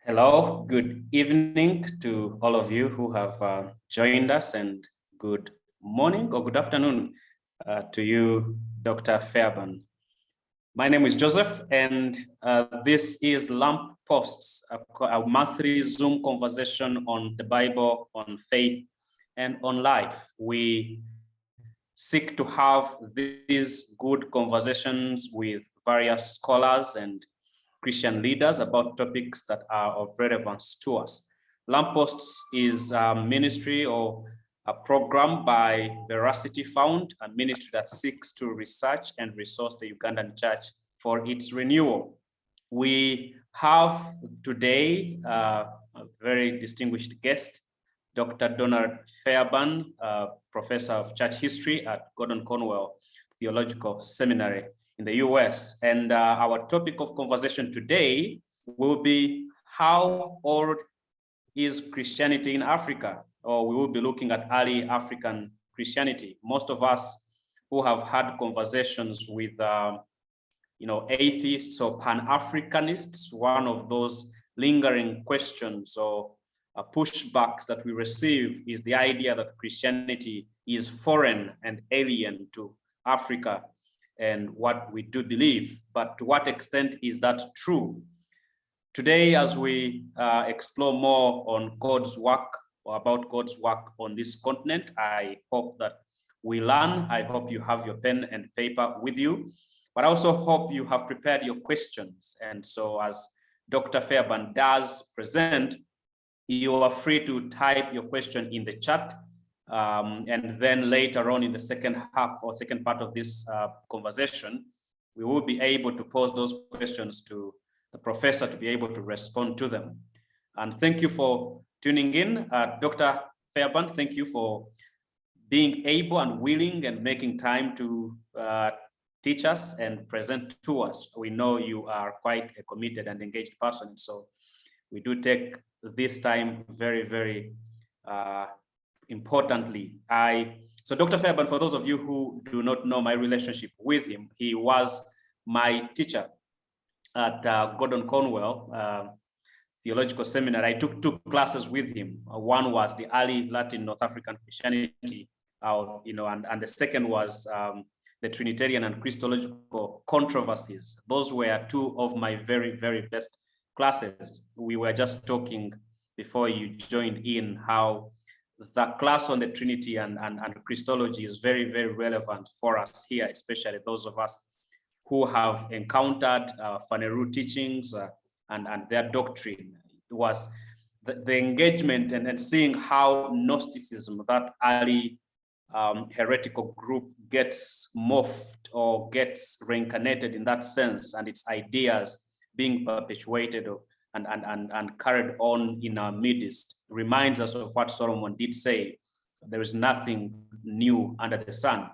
Hello, good evening to all of you who have joined us, and good morning or good afternoon to you, Dr. Fairbairn. My name is Joseph, and this is Lampposts, a monthly Zoom conversation on the Bible, on faith, and on life. We seek to have these good conversations with various scholars and Christian leaders about topics that are of relevance to us. Lampposts is a ministry or a program by Veracity Fund, a ministry that seeks to research and resource the Ugandan church for its renewal. We have today a very distinguished guest, Dr. Donald Fairbairn, professor of church history at Gordon Conwell Theological Seminary in the US. And our topic of conversation today will be how old is Christianity in Africa? Or we will be looking at early African Christianity. Most of us who have had conversations with atheists or Pan-Africanists, one of those lingering questions or pushbacks that we receive is the idea that Christianity is foreign and alien to Africa and what we do believe, but to what extent is that true? Today, as we explore more on God's work or about God's work on this continent, I hope that we learn. I hope you have your pen and paper with you, but I also hope you have prepared your questions. And so as Dr. Fairbairn does present, you are free to type your question in the chat. And then later on in the second half or second part of this conversation, we will be able to pose those questions to the professor to be able to respond to them. And thank you for tuning in. Dr. Fairbairn, thank you for being able and willing and making time to teach us and present to us. We know you are quite a committed and engaged person, so we do take this time very, very importantly. So Dr. Fairbairn, for those of you who do not know my relationship with him, he was my teacher at Gordon Conwell Theological Seminary. I took 2 classes with him. One was the early Latin North African Christianity, and the second was the Trinitarian and Christological controversies. Those were 2 of my very, very best classes. We were just talking before you joined in how the class on the Trinity and Christology is very, very relevant for us here, especially those of us who have encountered Phaneru teachings and their doctrine. It was the engagement and seeing how Gnosticism, that early heretical group, gets morphed or gets reincarnated in that sense, and its ideas being perpetuated and carried on in our midst reminds us of what Solomon did say: there is nothing new under the sun.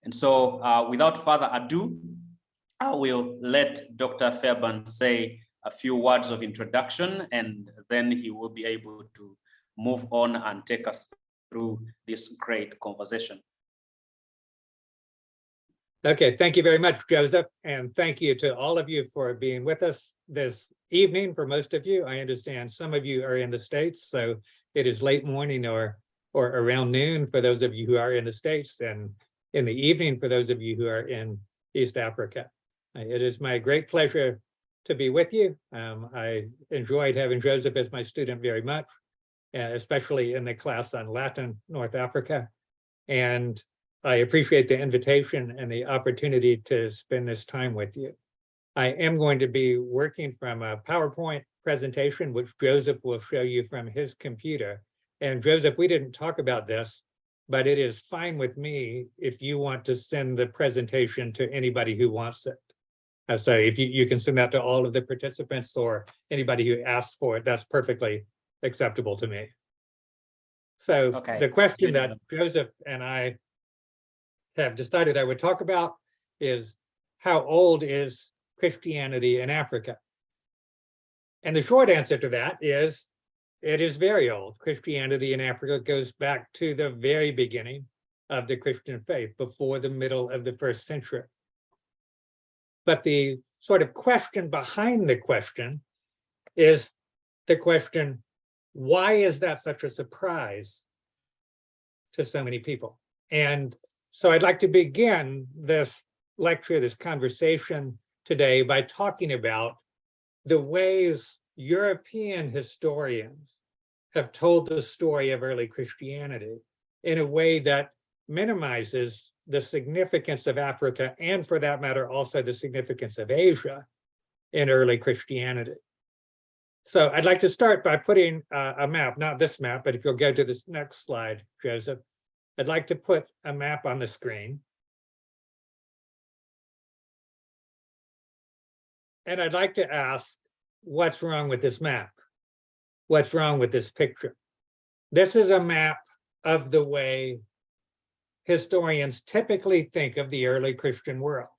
And so without further ado, I will let Dr. Fairbairn say a few words of introduction, and then he will be able to move on and take us through this great conversation. Okay, thank you very much, Joseph, and thank you to all of you for being with us this evening. For most of you, I understand some of you are in the States, so it is late morning or around noon for those of you who are in the States, and in the evening for those of you who are in East Africa. It is my great pleasure to be with you. I enjoyed having Joseph as my student very much, especially in the class on Latin North Africa. And I appreciate the invitation and the opportunity to spend this time with you. I am going to be working from a PowerPoint presentation, which Joseph will show you from his computer. And Joseph, we didn't talk about this, but it is fine with me if you want to send the presentation to anybody who wants it. So if you can send that to all of the participants or anybody who asks for it, that's perfectly acceptable to me. So okay. The question that Joseph and I have decided I would talk about is, how old is Christianity in Africa? And the short answer to that is, it is very old. Christianity in Africa goes back to the very beginning of the Christian faith, before the middle of the 1st century. But the sort of question behind the question is the question, why is that such a surprise to so many people? And so I'd like to begin this lecture, this conversation today by talking about the ways European historians have told the story of early Christianity in a way that minimizes the significance of Africa, and for that matter, also the significance of Asia in early Christianity. So I'd like to start by putting a map, not this map, but if you'll go to this next slide, Joseph, I'd like to put a map on the screen. And I'd like to ask, what's wrong with this map? What's wrong with this picture? This is a map of the way historians typically think of the early Christian world.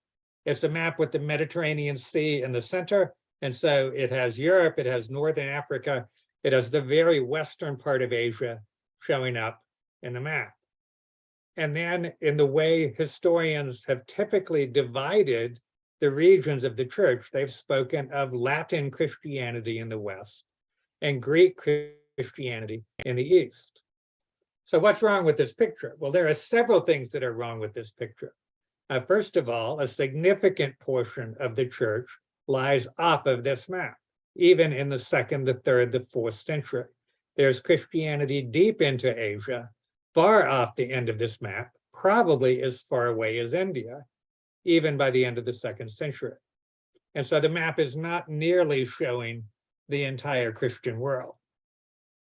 It's a map with the Mediterranean Sea in the center. And so it has Europe, it has Northern Africa, it has the very western part of Asia showing up in the map. And then in the way historians have typically divided the regions of the church, they've spoken of Latin Christianity in the West and Greek Christianity in the East. So what's wrong with this picture? Well, there are several things that are wrong with this picture. First of all, a significant portion of the church lies off of this map, even in the 2nd, the 3rd, the 4th century. There's Christianity deep into Asia, far off the end of this map, probably as far away as India, even by the end of the 2nd century. And so the map is not nearly showing the entire Christian world.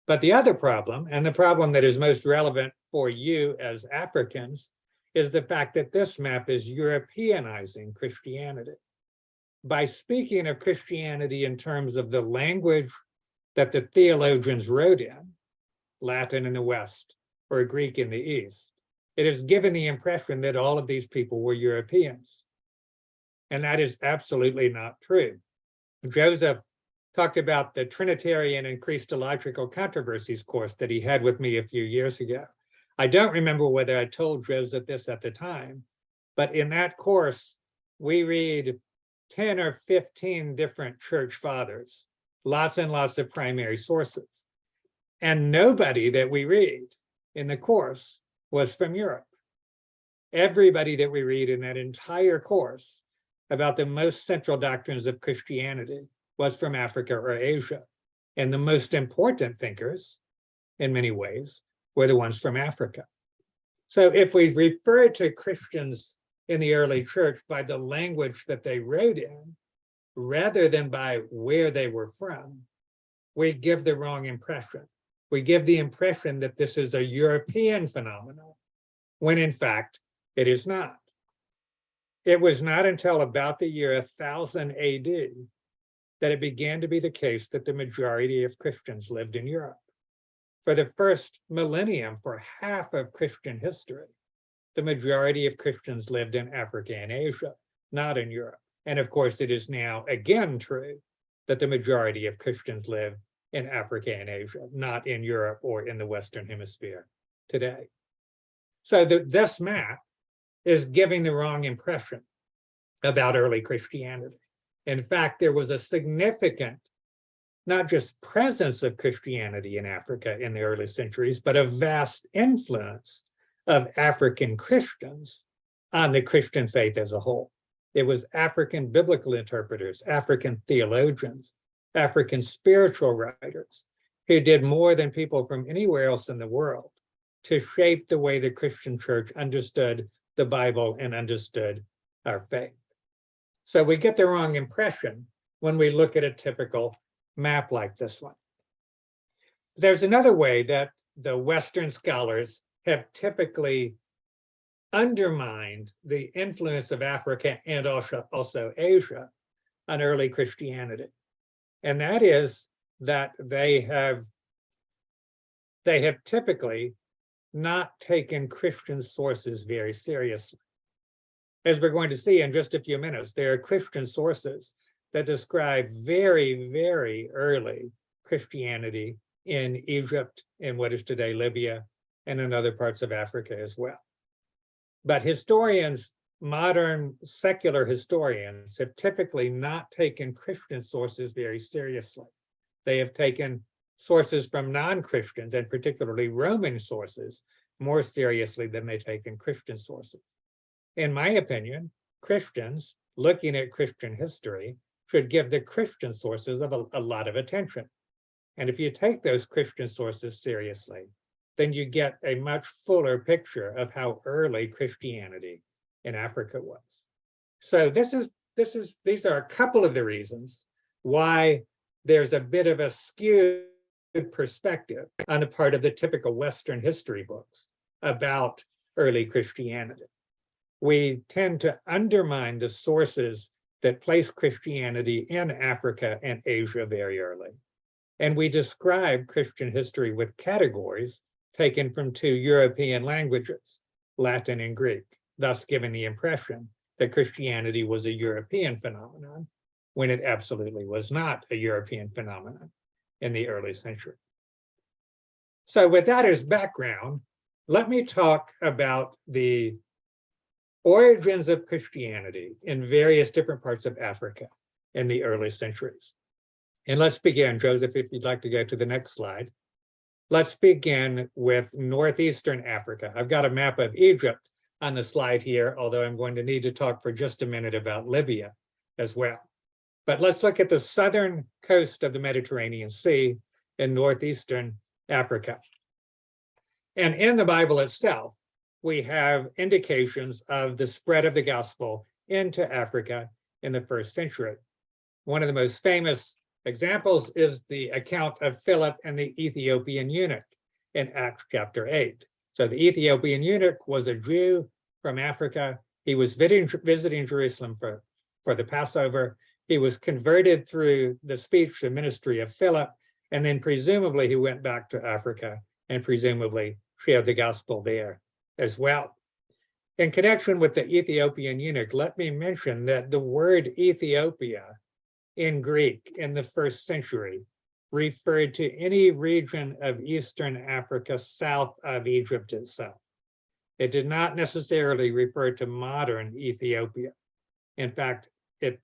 But the other problem, and the problem that is most relevant for you as Africans, is the fact that this map is Europeanizing Christianity. By speaking of Christianity in terms of the language that the theologians wrote in, Latin in the West or Greek in the East, it has given the impression that all of these people were Europeans. And that is absolutely not true. Joseph talked about the Trinitarian and Christological controversies course that he had with me a few years ago. I don't remember whether I told Joseph this at the time, but in that course, we read 10 or 15 different church fathers, lots and lots of primary sources. And nobody that we read in the course was from Europe. Everybody that we read in that entire course about the most central doctrines of Christianity was from Africa or Asia. And the most important thinkers, in many ways, were the ones from Africa. So if we refer to Christians in the early church by the language that they wrote in, rather than by where they were from, we give the wrong impression. We give the impression that this is a European phenomenon, when in fact, it is not. It was not until about the year 1000 AD that it began to be the case that the majority of Christians lived in Europe. For the first millennium, for half of Christian history, the majority of Christians lived in Africa and Asia, not in Europe. And of course, it is now again true that the majority of Christians live in Africa and Asia, not in Europe or in the Western Hemisphere today. So this map is giving the wrong impression about early Christianity. In fact, there was a significant, not just presence of Christianity in Africa in the early centuries, but a vast influence of African Christians on the Christian faith as a whole. It was African biblical interpreters, African theologians, African spiritual writers who did more than people from anywhere else in the world to shape the way the Christian church understood the Bible and understood our faith. So we get the wrong impression when we look at a typical map like this one. There's another way that the Western scholars have typically undermined the influence of Africa and also Asia on early Christianity. And that is that they have typically not taken Christian sources very seriously. As we're going to see in just a few minutes, there are Christian sources that describe very, very early Christianity in Egypt, in what is today Libya, and in other parts of Africa as well. But historians, modern secular historians, have typically not taken Christian sources very seriously. They have taken sources from non-Christians, and particularly Roman sources, more seriously than they take in Christian sources. In my opinion, Christians looking at Christian history should give the Christian sources a lot of attention. And if you take those Christian sources seriously, then you get a much fuller picture of how early Christianity in Africa was. So these are a couple of the reasons why there's a bit of a skewed perspective on the part of the typical Western history books about early Christianity. We tend to undermine the sources that place Christianity in Africa and Asia very early. And we describe Christian history with categories taken from two European languages, Latin and Greek, thus giving the impression that Christianity was a European phenomenon, when it absolutely was not a European phenomenon in the early century. So with that as background, let me talk about the origins of Christianity in various different parts of Africa in the early centuries. And let's begin, Joseph, if you'd like to go to the next slide. Let's begin with northeastern Africa. I've got a map of Egypt on the slide here, although I'm going to need to talk for just a minute about Libya as well. But let's look at the southern coast of the Mediterranean Sea in northeastern Africa. And in the Bible itself, we have indications of the spread of the gospel into Africa in the first century. One of the most famous examples is the account of Philip and the Ethiopian eunuch in Acts chapter 8. So the Ethiopian eunuch was a Jew from Africa. He was visiting Jerusalem for the Passover. He was converted through the speech and ministry of Philip, and then presumably he went back to Africa and presumably shared the gospel there as well. In connection with the Ethiopian eunuch, let me mention that the word Ethiopia in Greek in the first century referred to any region of Eastern Africa south of Egypt itself. It did not necessarily refer to modern Ethiopia. In fact, the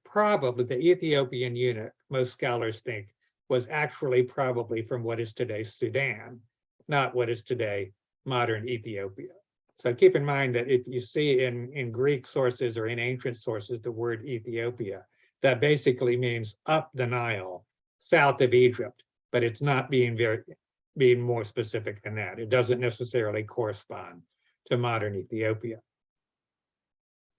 Ethiopian eunuch, most scholars think, was actually probably from what is today Sudan, not what is today modern Ethiopia. So keep in mind that if you see in Greek sources or in ancient sources the word Ethiopia, that basically means up the Nile, south of Egypt, but it's not being more specific than that. It doesn't necessarily correspond to modern Ethiopia.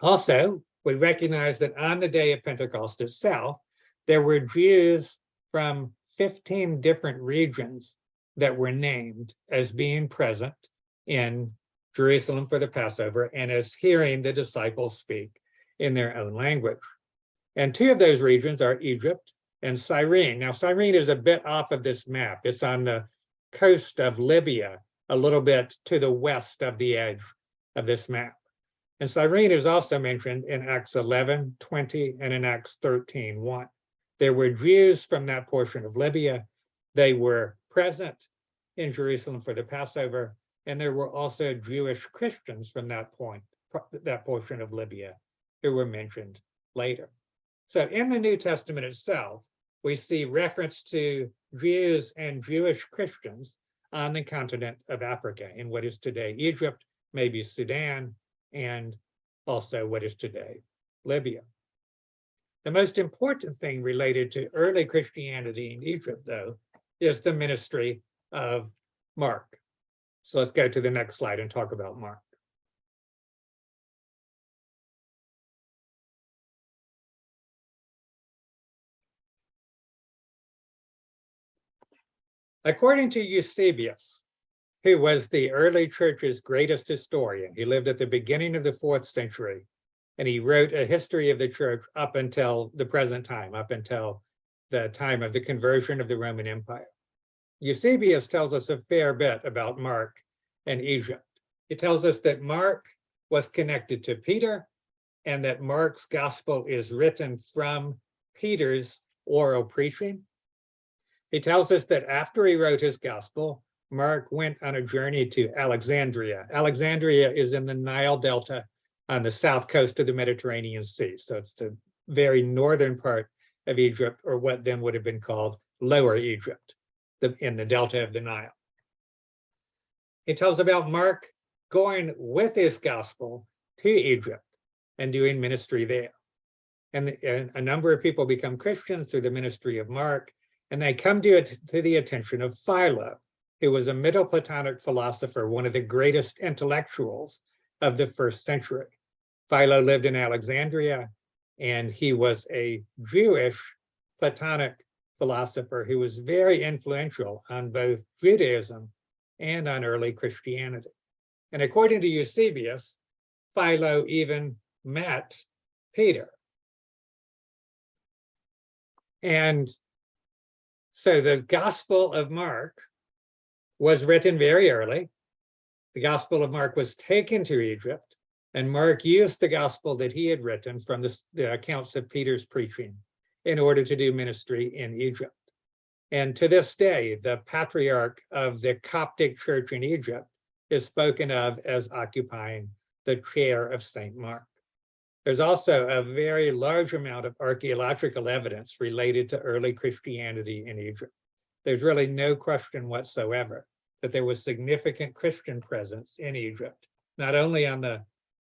Also, we recognize that on the day of Pentecost itself, there were Jews from 15 different regions that were named as being present in Jerusalem for the Passover and as hearing the disciples speak in their own language. And two of those regions are Egypt and Cyrene. Now, Cyrene is a bit off of this map. It's on the coast of Libya, a little bit to the west of the edge of this map. And Cyrene is also mentioned in Acts 11, 20, and in Acts 13, 1. There were Jews from that portion of Libya. They were present in Jerusalem for the Passover, and there were also Jewish Christians from that portion of Libya who were mentioned later. So in the New Testament itself, we see reference to Jews and Jewish Christians on the continent of Africa in what is today Egypt, maybe Sudan, and also what is today Libya. The most important thing related to early Christianity in Egypt, though, is the ministry of Mark. So let's go to the next slide and talk about Mark. According to Eusebius, who was the early church's greatest historian, he lived at the beginning of the 4th century, and he wrote a history of the church up until the present time, up until the time of the conversion of the Roman Empire. Eusebius tells us a fair bit about Mark and Egypt. He tells us that Mark was connected to Peter and that Mark's gospel is written from Peter's oral preaching. He tells us that after he wrote his gospel, Mark went on a journey to Alexandria. Alexandria is in the Nile Delta on the south coast of the Mediterranean Sea. So it's the very northern part of Egypt, or what then would have been called Lower Egypt, in the delta of the Nile. It tells about Mark going with his gospel to Egypt and doing ministry there. And a number of people become Christians through the ministry of Mark, and they come to the attention of Philo, who was a Middle Platonic philosopher, one of the greatest intellectuals of the first century. Philo lived in Alexandria, and he was a Jewish Platonic philosopher who was very influential on both Judaism and on early Christianity. And according to Eusebius, Philo even met Peter. And so the Gospel of Mark was written very early. The Gospel of Mark was taken to Egypt, and Mark used the gospel that he had written from the accounts of Peter's preaching in order to do ministry in Egypt. And to this day, the patriarch of the Coptic church in Egypt is spoken of as occupying the chair of St. Mark. There's also a very large amount of archaeological evidence related to early Christianity in Egypt. There's really no question whatsoever that there was significant Christian presence in Egypt, not only on the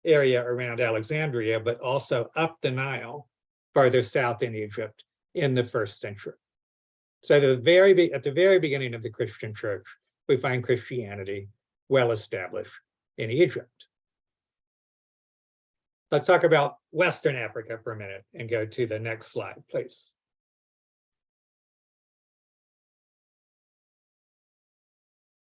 area around Alexandria, but also up the Nile, farther south in Egypt in the first century. So at the very beginning of the Christian church, we find Christianity well established in Egypt. Let's talk about Western Africa for a minute and go to the next slide, please.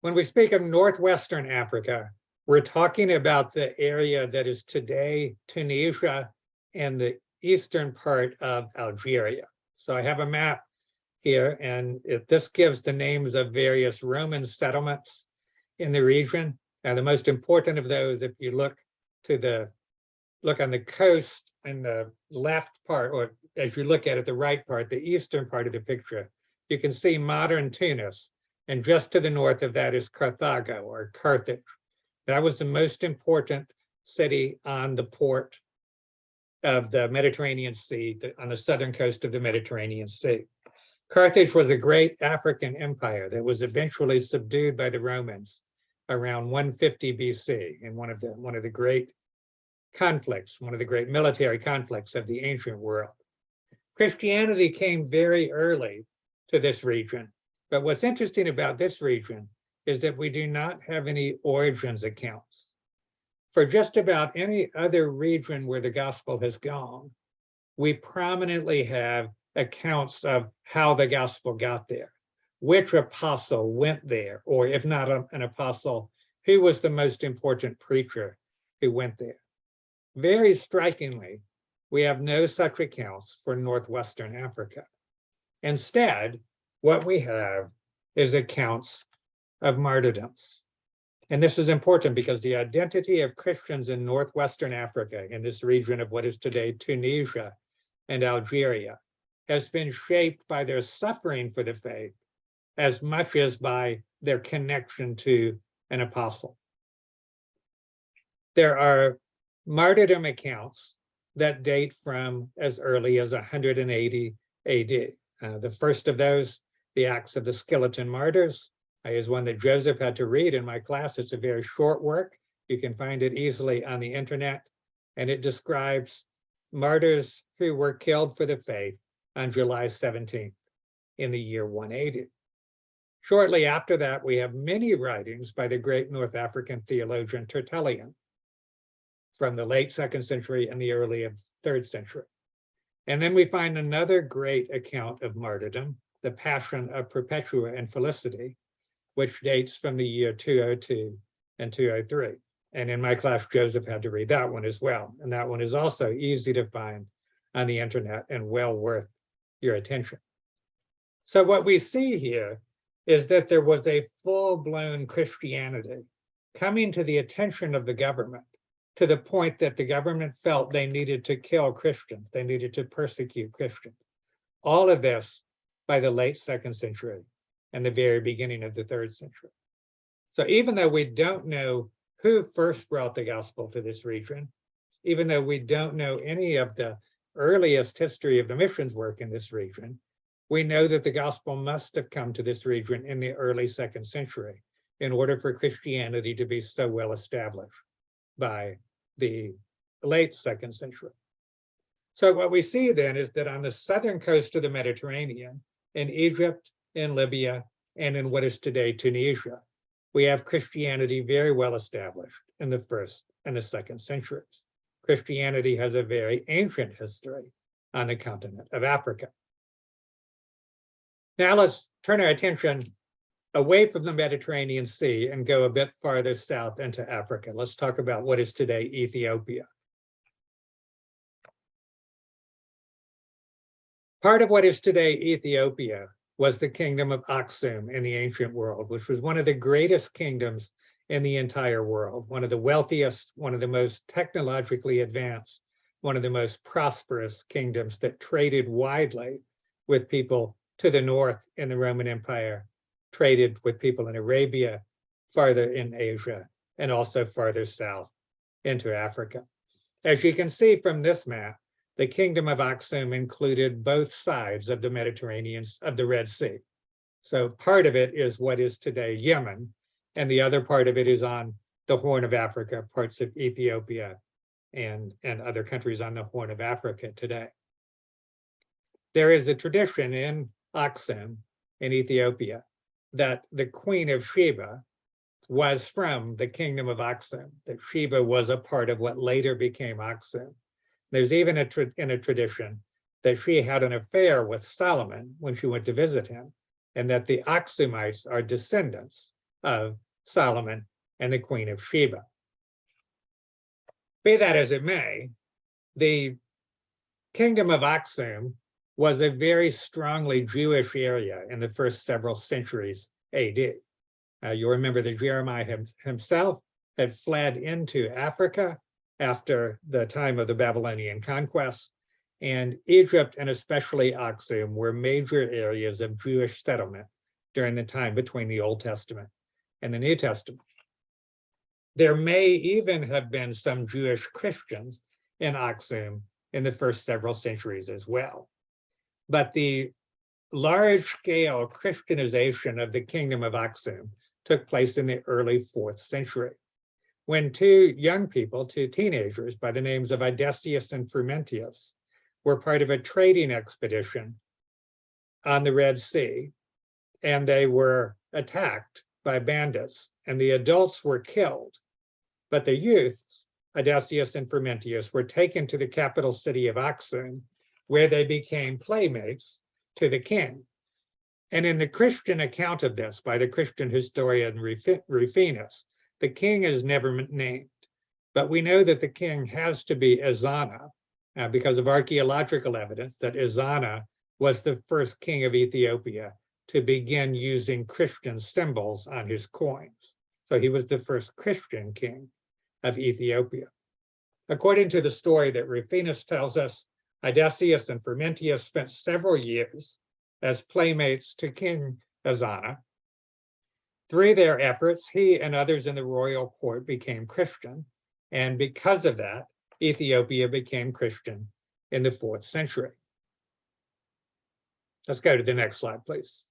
When we speak of Northwestern Africa, we're talking about the area that is today Tunisia and the eastern part of Algeria. So I have a map here, and this gives the names of various Roman settlements in the region. And the most important of those, if you look on the coast in the left part, or as you look at it, the right part, the eastern part of the picture, you can see modern Tunis. And just to the north of that is Carthago, or Carthage. That was the most important city on the port of the Mediterranean Sea, on the southern coast of the Mediterranean Sea. Carthage was a great African empire that was eventually subdued by the Romans around 150 BC in one of the great conflicts, one of the great military conflicts of the ancient world. Christianity came very early to this region, but what's interesting about this region is that we do not have any origins accounts. For just about any other region where the gospel has gone, we prominently have accounts of how the gospel got there, which apostle went there, or if not an apostle, who was the most important preacher who went there. Very strikingly, we have no such accounts for Northwestern Africa. Instead, what we have is accounts of martyrdoms. And this is important because the identity of Christians in Northwestern Africa, in this region of what is today Tunisia and Algeria, has been shaped by their suffering for the faith as much as by their connection to an apostle. There are martyrdom accounts that date from as early as 180 AD. The first of those, the Acts of the Skeleton Martyrs, is one that Joseph had to read in my class. It's a very short work. You can find it easily on the internet, and it describes martyrs who were killed for the faith on July 17th in the year 180. Shortly after that, we have many writings by the great North African theologian Tertullian from the late 2nd century and the early 3rd century. And then we find another great account of martyrdom, the Passion of Perpetua and Felicity, which dates from the year 202 and 203. And in my class, Joseph had to read that one as well. And that one is also easy to find on the internet and well worth your attention. So what we see here is that there was a full-blown Christianity coming to the attention of the government, to the point that the government felt they needed to kill Christians, they needed to persecute Christians. All of this by the late 2nd century and the very beginning of the 3rd century. So even though we don't know who first brought the gospel to this region, even though we don't know any of the earliest history of the missions work in this region, We know that the gospel must have come to this region in the early 2nd century in order for Christianity to be so well established by the late 2nd century. So what we see then is that on the southern coast of the Mediterranean, in Egypt, in Libya, and in what is today Tunisia, we have Christianity very well established in the 1st and the 2nd centuries. Christianity has a very ancient history on the continent of Africa. Now let's turn our attention away from the Mediterranean Sea and go a bit farther south into Africa. Let's talk about what is today Ethiopia. Part of what is today Ethiopia was the kingdom of Aksum in the ancient world, which was one of the greatest kingdoms in the entire world, one of the wealthiest, one of the most technologically advanced, one of the most prosperous kingdoms that traded widely with people to the north in the Roman Empire, traded with people in Arabia, farther in Asia, and also farther south into Africa. As you can see from this map, the kingdom of Aksum included both sides of the Mediterranean, of the Red Sea. So part of it is what is today Yemen, and the other part of it is on the Horn of Africa, parts of Ethiopia and other countries on the Horn of Africa today. There is a tradition in Aksum, in Ethiopia, that the Queen of Sheba was from the kingdom of Aksum, that Sheba was a part of what later became Aksum. There's even in a tradition that she had an affair with Solomon when she went to visit him, and that the Aksumites are descendants of Solomon and the Queen of Sheba. Be that as it may, the kingdom of Aksum was a very strongly Jewish area in the first several centuries AD. You'll remember that Jeremiah himself had fled into Africa after the time of the Babylonian conquest, and Egypt and especially Aksum were major areas of Jewish settlement during the time between the Old Testament and the New Testament. There may even have been some Jewish Christians in Aksum in the first several centuries as well. But the large-scale Christianization of the kingdom of Aksum took place in the early 4th century, when two young people, two teenagers by the names of Odysseus and Frumentius, were part of a trading expedition on the Red Sea, and they were attacked by bandits, and the adults were killed. But the youths, Odysseus and Frumentius, were taken to the capital city of Aksum, where they became playmates to the king. And in the Christian account of this by the Christian historian Rufinus, the king is never named, but we know that the king has to be Ezana because of archaeological evidence that Ezana was the first king of Ethiopia to begin using Christian symbols on his coins. So he was the first Christian king of Ethiopia. According to the story that Rufinus tells us, Odysseus and Frumentius spent several years as playmates to King Ezana. Through their efforts, he and others in the royal court became Christian, and because of that, Ethiopia became Christian in the 4th century. Let's go to the next slide, please.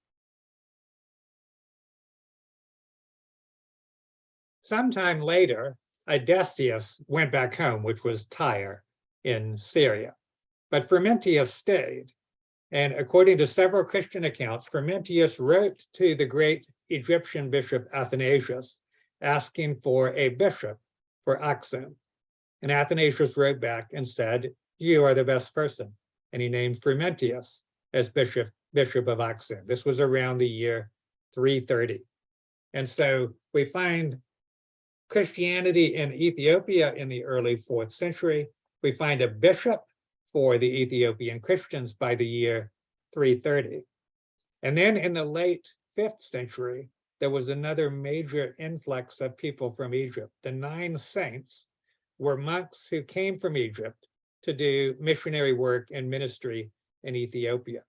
Sometime later, Odysseus went back home, which was Tyre in Syria, but Frumentius stayed. And according to several Christian accounts, Frumentius wrote to the great Egyptian bishop Athanasius, asking for a bishop for Aksum. And Athanasius wrote back and said, "You are the best person." And he named Frumentius as bishop of Aksum. This was around the year 330. And so we find Christianity in Ethiopia in the early 4th century. We find a bishop for the Ethiopian Christians by the year 330. And then in the late 5th century, there was another major influx of people from Egypt. The 9 saints were monks who came from Egypt to do missionary work and ministry in Ethiopia.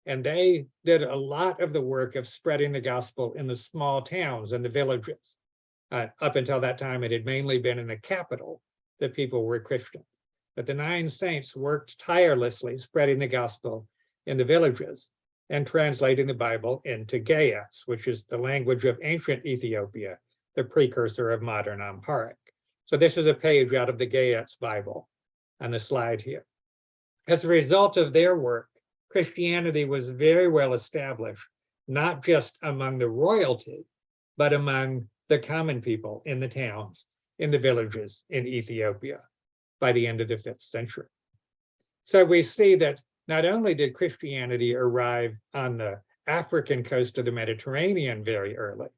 And they did a lot of the work of spreading the gospel in the small towns and the villages. Up until that time, it had mainly been in the capital that people were Christian. But the 9 saints worked tirelessly spreading the gospel in the villages. and translating the Bible into Ge'ez, which is the language of ancient Ethiopia, the precursor of modern Amharic. So this is a page out of the Ge'ez Bible on the slide here. As a result of their work, Christianity was very well established, not just among the royalty, but among the common people in the towns, in the villages in Ethiopia by the end of the 5th century. So we see that not only did Christianity arrive on the African coast of the Mediterranean very early,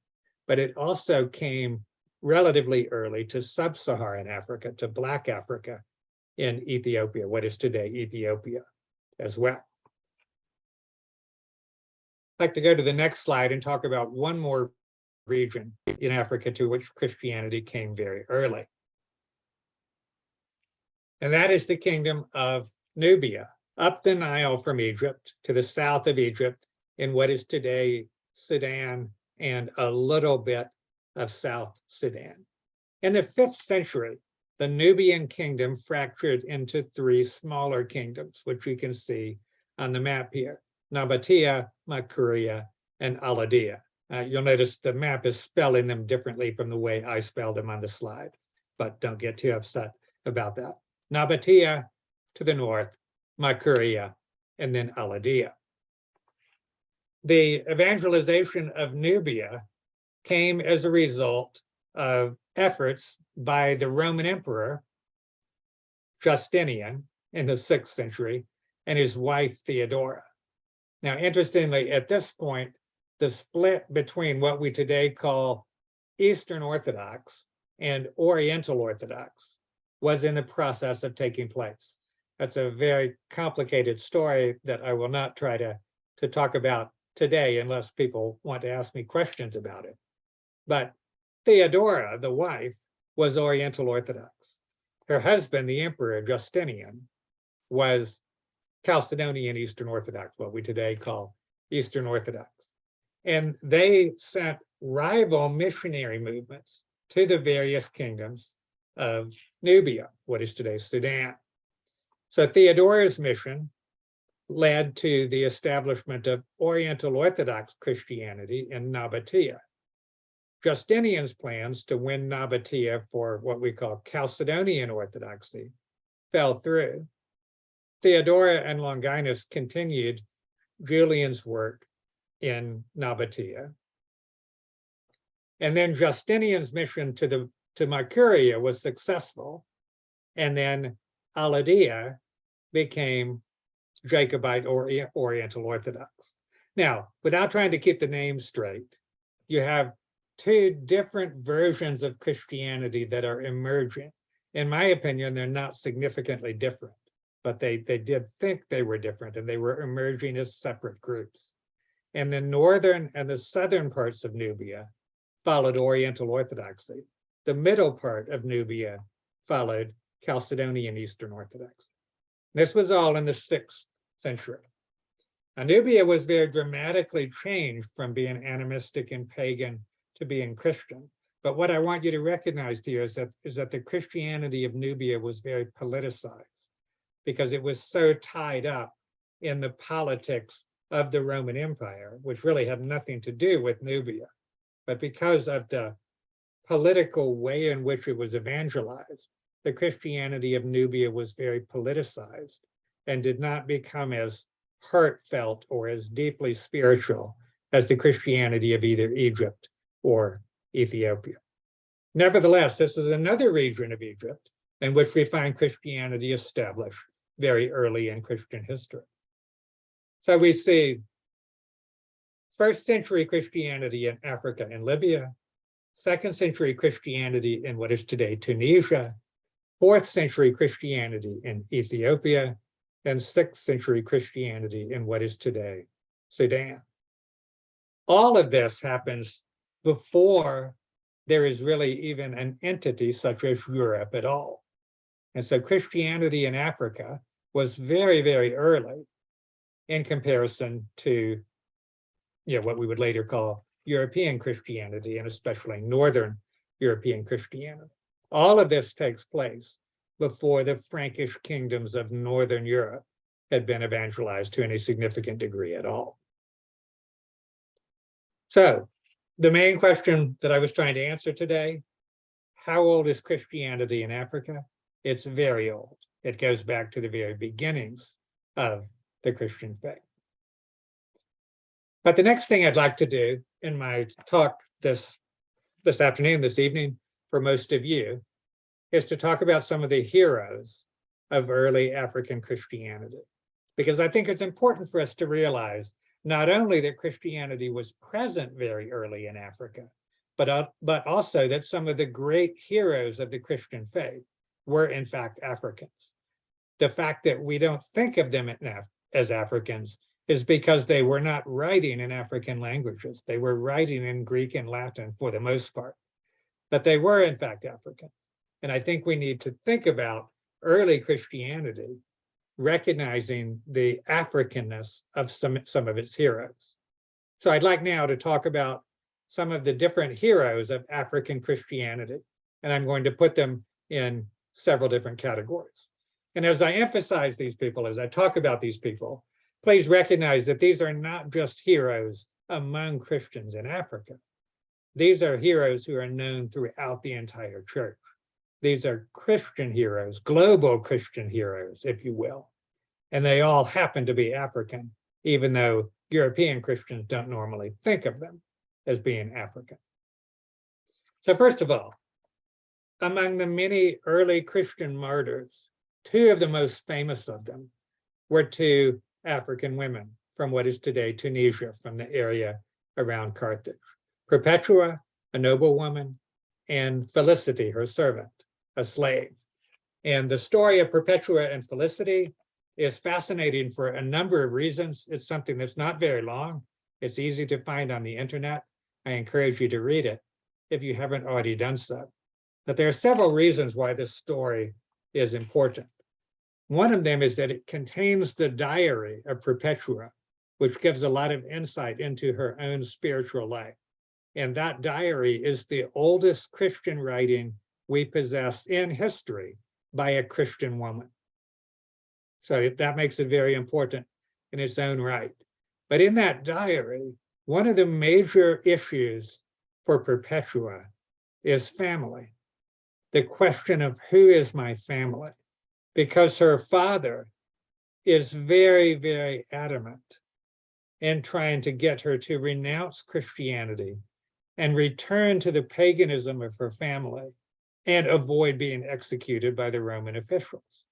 but it also came relatively early to sub-Saharan Africa, to Black Africa in Ethiopia, what is today Ethiopia as well. I'd like to go to the next slide and talk about one more region in Africa to which Christianity came very early. And that is the kingdom of Nubia, up the Nile from Egypt to the south of Egypt in what is today Sudan and a little bit of South Sudan. In the 5th century, the Nubian kingdom fractured into 3 smaller kingdoms, which you can see on the map here: Nabatea, Makuria, and Aladia. You'll notice the map is spelling them differently from the way I spelled them on the slide, but don't get too upset about that. Nabatea to the north, Makuria, and then Aladia. The evangelization of Nubia came as a result of efforts by the Roman Emperor Justinian in the 6th century and his wife Theodora. Now, interestingly, at this point, the split between what we today call Eastern Orthodox and Oriental Orthodox was in the process of taking place. That's a very complicated story that I will not try to talk about today unless people want to ask me questions about it. But Theodora, the wife, was Oriental Orthodox. Her husband, the Emperor Justinian, was Chalcedonian Eastern Orthodox, what we today call Eastern Orthodox. And they sent rival missionary movements to the various kingdoms of Nubia, what is today Sudan. So Theodora's mission led to the establishment of Oriental Orthodox Christianity in Nabatea. Justinian's plans to win Nabatea for what we call Chalcedonian Orthodoxy fell through. Theodora and Longinus continued Julian's work in Nabatea. And then Justinian's mission to Makuria was successful. And then Aladia became Jacobite or Oriental Orthodox. Now, without trying to keep the names straight, you have 2 different versions of Christianity that are emerging. In my opinion, they're not significantly different, but they did think they were different and they were emerging as separate groups. And the northern and the southern parts of Nubia followed Oriental Orthodoxy. The middle part of Nubia followed Chalcedonian Eastern Orthodoxy. This was all in the 6th century. Now, Nubia was very dramatically changed from being animistic and pagan to being Christian. But what I want you to recognize here is that the Christianity of Nubia was very politicized because it was so tied up in the politics of the Roman Empire, which really had nothing to do with Nubia. But because of the political way in which it was evangelized, the Christianity of Nubia was very politicized and did not become as heartfelt or as deeply spiritual as the Christianity of either Egypt or Ethiopia. Nevertheless, this is another region of Egypt in which we find Christianity established very early in Christian history. So we see 1st century Christianity in Africa and Libya, 2nd century Christianity in what is today Tunisia, 4th century Christianity in Ethiopia, and 6th century Christianity in what is today Sudan. All of this happens before there is really even an entity such as Europe at all. And so Christianity in Africa was very, very early in comparison to what we would later call European Christianity, and especially Northern European Christianity. All of this takes place before the Frankish kingdoms of Northern Europe had been evangelized to any significant degree at all. So the main question that I was trying to answer today, how old is Christianity in Africa? It's very old. It goes back to the very beginnings of the Christian faith. But the next thing I'd like to do in my talk this afternoon, this evening, for most of you, is to talk about some of the heroes of early African Christianity. Because I think it's important for us to realize not only that Christianity was present very early in Africa, but also that some of the great heroes of the Christian faith were in fact Africans. The fact that we don't think of them as Africans is because they were not writing in African languages. They were writing in Greek and Latin for the most part, but they were in fact African. And I think we need to think about early Christianity, recognizing the Africanness of some of its heroes. So I'd like now to talk about some of the different heroes of African Christianity, and I'm going to put them in several different categories. And as I emphasize these people, as I talk about these people, please recognize that these are not just heroes among Christians in Africa. These are heroes who are known throughout the entire church. These are Christian heroes, global Christian heroes, if you will. And they all happen to be African, even though European Christians don't normally think of them as being African. So first of all, among the many early Christian martyrs, two of the most famous of them were two African women from what is today Tunisia, from the area around Carthage. Perpetua, a noblewoman, and Felicity, her servant, a slave. And the story of Perpetua and Felicity is fascinating for a number of reasons. It's something that's not very long. It's easy to find on the internet. I encourage you to read it if you haven't already done so. But there are several reasons why this story is important. One of them is that it contains the diary of Perpetua, which gives a lot of insight into her own spiritual life. And that diary is the oldest Christian writing we possess in history by a Christian woman. So that makes it very important in its own right. But in that diary, one of the major issues for Perpetua is family. The question of who is my family? Because her father is very, very adamant in trying to get her to renounce Christianity and return to the paganism of her family and avoid being executed by the Roman officials.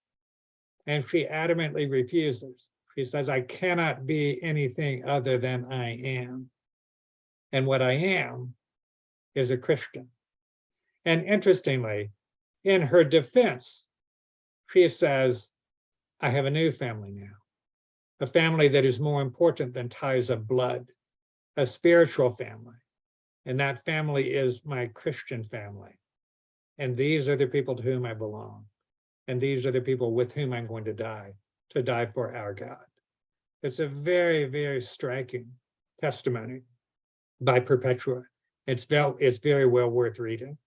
And she adamantly refuses. She says, I cannot be anything other than I am. And what I am is a Christian. And interestingly, in her defense, she says, I have a new family now, a family that is more important than ties of blood, a spiritual family. And that family is my Christian family. And these are the people to whom I belong. And these are the people with whom I'm going to die for our God. It's a very, very striking testimony by Perpetua. It's very well worth reading.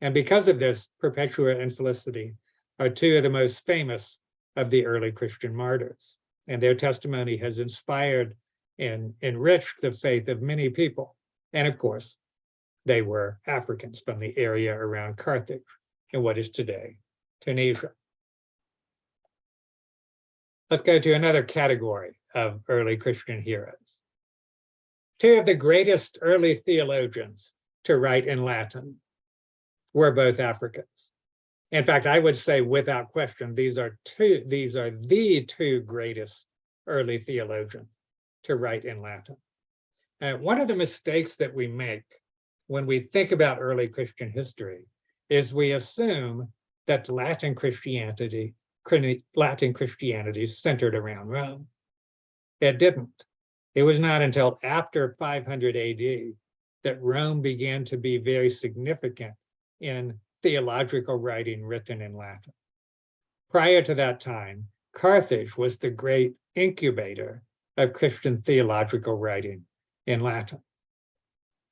And because of this, Perpetua and Felicity are two of the most famous of the early Christian martyrs. And their testimony has inspired and enriched the faith of many people. And of course, they were Africans from the area around Carthage in what is today Tunisia. Let's go to another category of early Christian heroes. Two of the greatest early theologians to write in Latin were both Africans. In fact, I would say without question, these are the two greatest early theologians to write in Latin. One of the mistakes that we make when we think about early Christian history is we assume that Latin Christianity centered around Rome. It didn't. It was not until after 500 AD that Rome began to be very significant in theological writing written in Latin. Prior to that time, Carthage was the great incubator of Christian theological writing in Latin.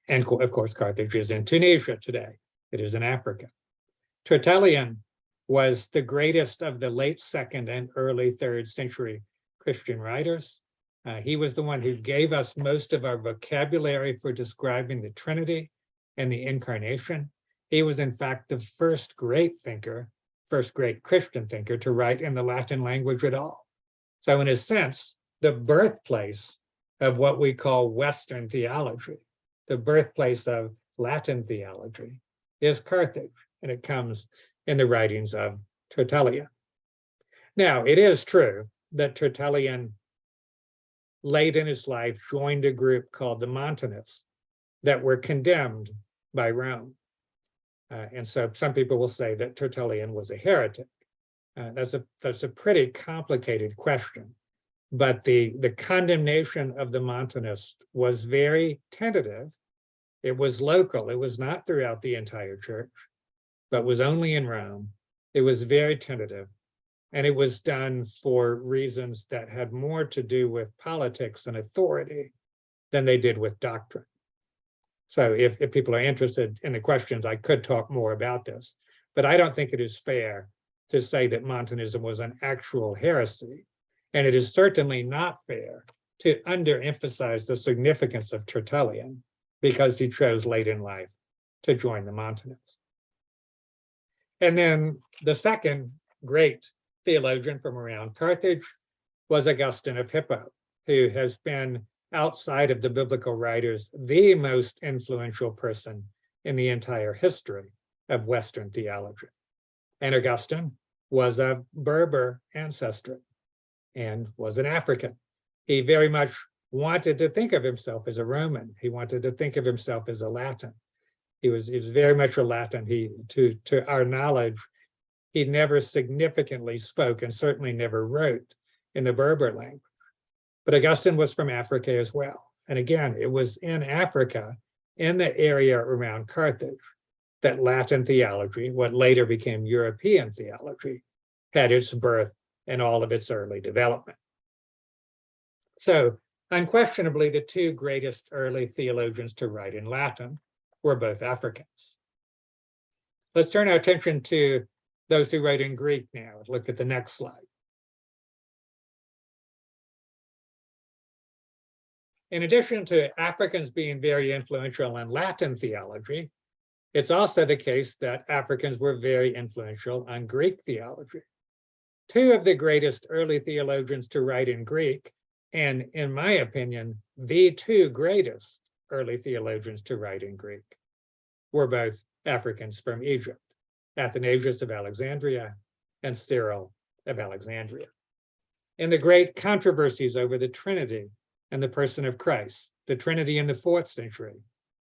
And of course, Carthage is in Tunisia today. It is in Africa. Tertullian was the greatest of the late 2nd and early 3rd century Christian writers. He was the one who gave us most of our vocabulary for describing the Trinity and the Incarnation. He was, in fact, the first great thinker, first great Christian thinker to write in the Latin language at all. So in a sense, the birthplace of what we call Western theology, the birthplace of Latin theology, is Carthage, and it comes in the writings of Tertullian. Now, it is true that Tertullian, late in his life, joined a group called the Montanists that were condemned by Rome. And so some people will say that Tertullian was a heretic. That's a pretty complicated question. But the condemnation of the Montanists was very tentative. It was local. It was not throughout the entire church, but was only in Rome. It was very tentative. And it was done for reasons that had more to do with politics and authority than they did with doctrine. So if people are interested in the questions, I could talk more about this, but I don't think it is fair to say that Montanism was an actual heresy. And it is certainly not fair to underemphasize the significance of Tertullian because he chose late in life to join the Montanists. And then the second great theologian from around Carthage was Augustine of Hippo, who has been, outside of the biblical writers, the most influential person in the entire history of Western theology. And Augustine was of Berber ancestry and was an African. He very much wanted to think of himself as a Roman. He wanted to think of himself as a Latin. He was very much a Latin. To our knowledge, he never significantly spoke and certainly never wrote in the Berber language. But Augustine was from Africa as well. And again, it was in Africa, in the area around Carthage, that Latin theology, what later became European theology, had its birth and all of its early development. So unquestionably, the two greatest early theologians to write in Latin were both Africans. Let's turn our attention to those who write in Greek now. Look at the next slide. In addition to Africans being very influential in Latin theology, it's also the case that Africans were very influential on Greek theology. Two of the greatest early theologians to write in Greek, and in my opinion, the two greatest early theologians to write in Greek, were both Africans from Egypt, Athanasius of Alexandria and Cyril of Alexandria. In the great controversies over the Trinity and the person of Christ, the Trinity in the 4th century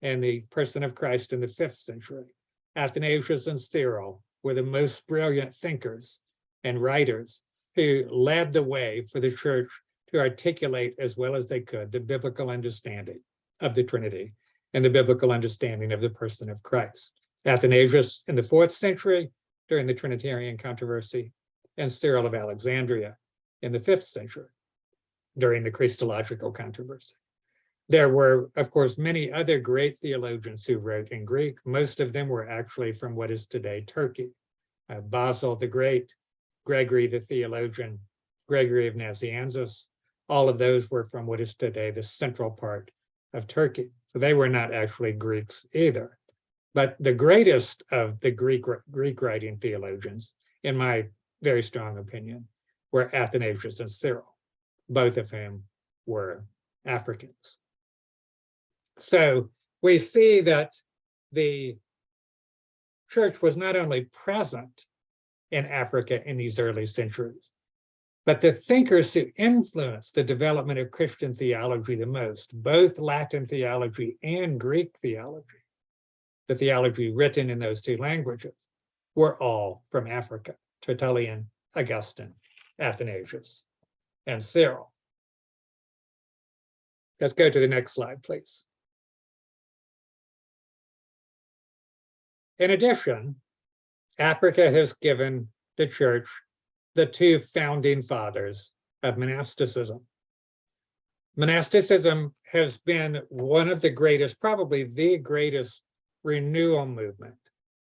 and the person of Christ in the 5th century, Athanasius and Cyril were the most brilliant thinkers and writers who led the way for the church to articulate as well as they could the biblical understanding of the Trinity and the biblical understanding of the person of Christ. Athanasius in the 4th century during the Trinitarian controversy, and Cyril of Alexandria in the 5th century during the Christological controversy. There were, of course, many other great theologians who wrote in Greek. Most of them were actually from what is today Turkey. Basil the Great, Gregory the theologian, Gregory of Nazianzus, all of those were from what is today the central part of Turkey. So they were not actually Greeks either. But the greatest of the Greek writing theologians, in my very strong opinion, were Athanasius and Cyril, both of whom were Africans. So we see that the church was not only present in Africa in these early centuries, but the thinkers who influenced the development of Christian theology the most, both Latin theology and Greek theology, the theology written in those two languages, were all from Africa: Tertullian, Augustine, Athanasius, and Cyril. Let's go to the next slide, please. In addition, Africa has given the church the two founding fathers of monasticism. Monasticism has been one of the greatest, probably the greatest renewal movement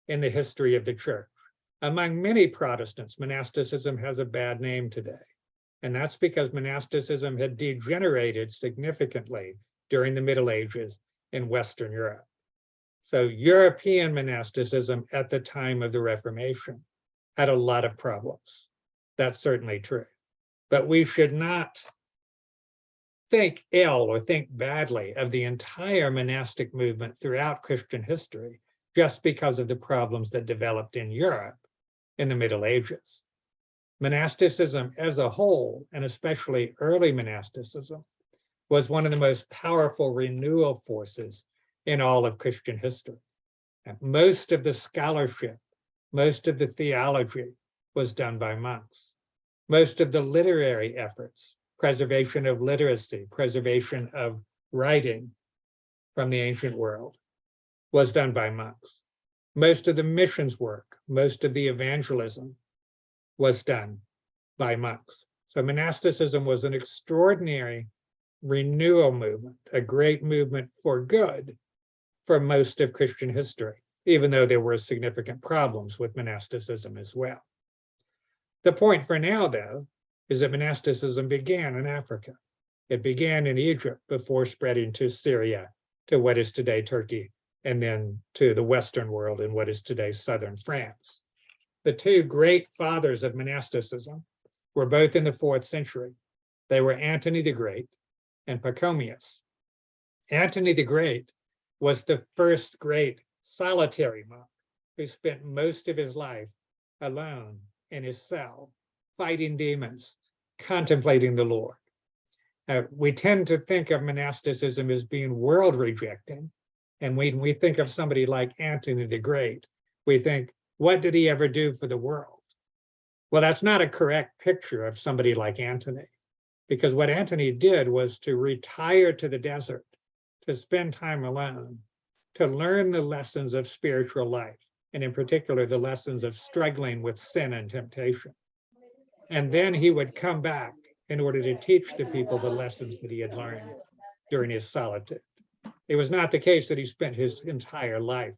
in the history of the church. Among many Protestants, monasticism has a bad name today. And that's because monasticism had degenerated significantly during the Middle Ages in Western Europe. So European monasticism at the time of the Reformation had a lot of problems. That's certainly true. But we should not think ill or think badly of the entire monastic movement throughout Christian history just because of the problems that developed in Europe in the Middle Ages. Monasticism as a whole, and especially early monasticism, was one of the most powerful renewal forces in all of Christian history. And most of the scholarship, most of the theology was done by monks. Most of the literary efforts, preservation of literacy, preservation of writing from the ancient world, was done by monks. Most of the missions work, most of the evangelism was done by monks. So monasticism was an extraordinary renewal movement, a great movement for good for most of Christian history, even though there were significant problems with monasticism as well. The point for now, though, is that monasticism began in Africa. It began in Egypt before spreading to Syria, to what is today Turkey, and then to the Western world in what is today southern France. The two great fathers of monasticism were both in the 4th century. They were Antony the Great and Pachomius. Antony the Great was the first great solitary monk who spent most of his life alone in his cell, fighting demons, contemplating the Lord. We tend to think of monasticism as being world rejecting. And when we think of somebody like Antony the Great, we think, what did he ever do for the world? Well, that's not a correct picture of somebody like Antony, because what Antony did was to retire to the desert, to spend time alone, to learn the lessons of spiritual life, and in particular, the lessons of struggling with sin and temptation. And then he would come back in order to teach the people the lessons that he had learned during his solitude. It was not the case that he spent his entire life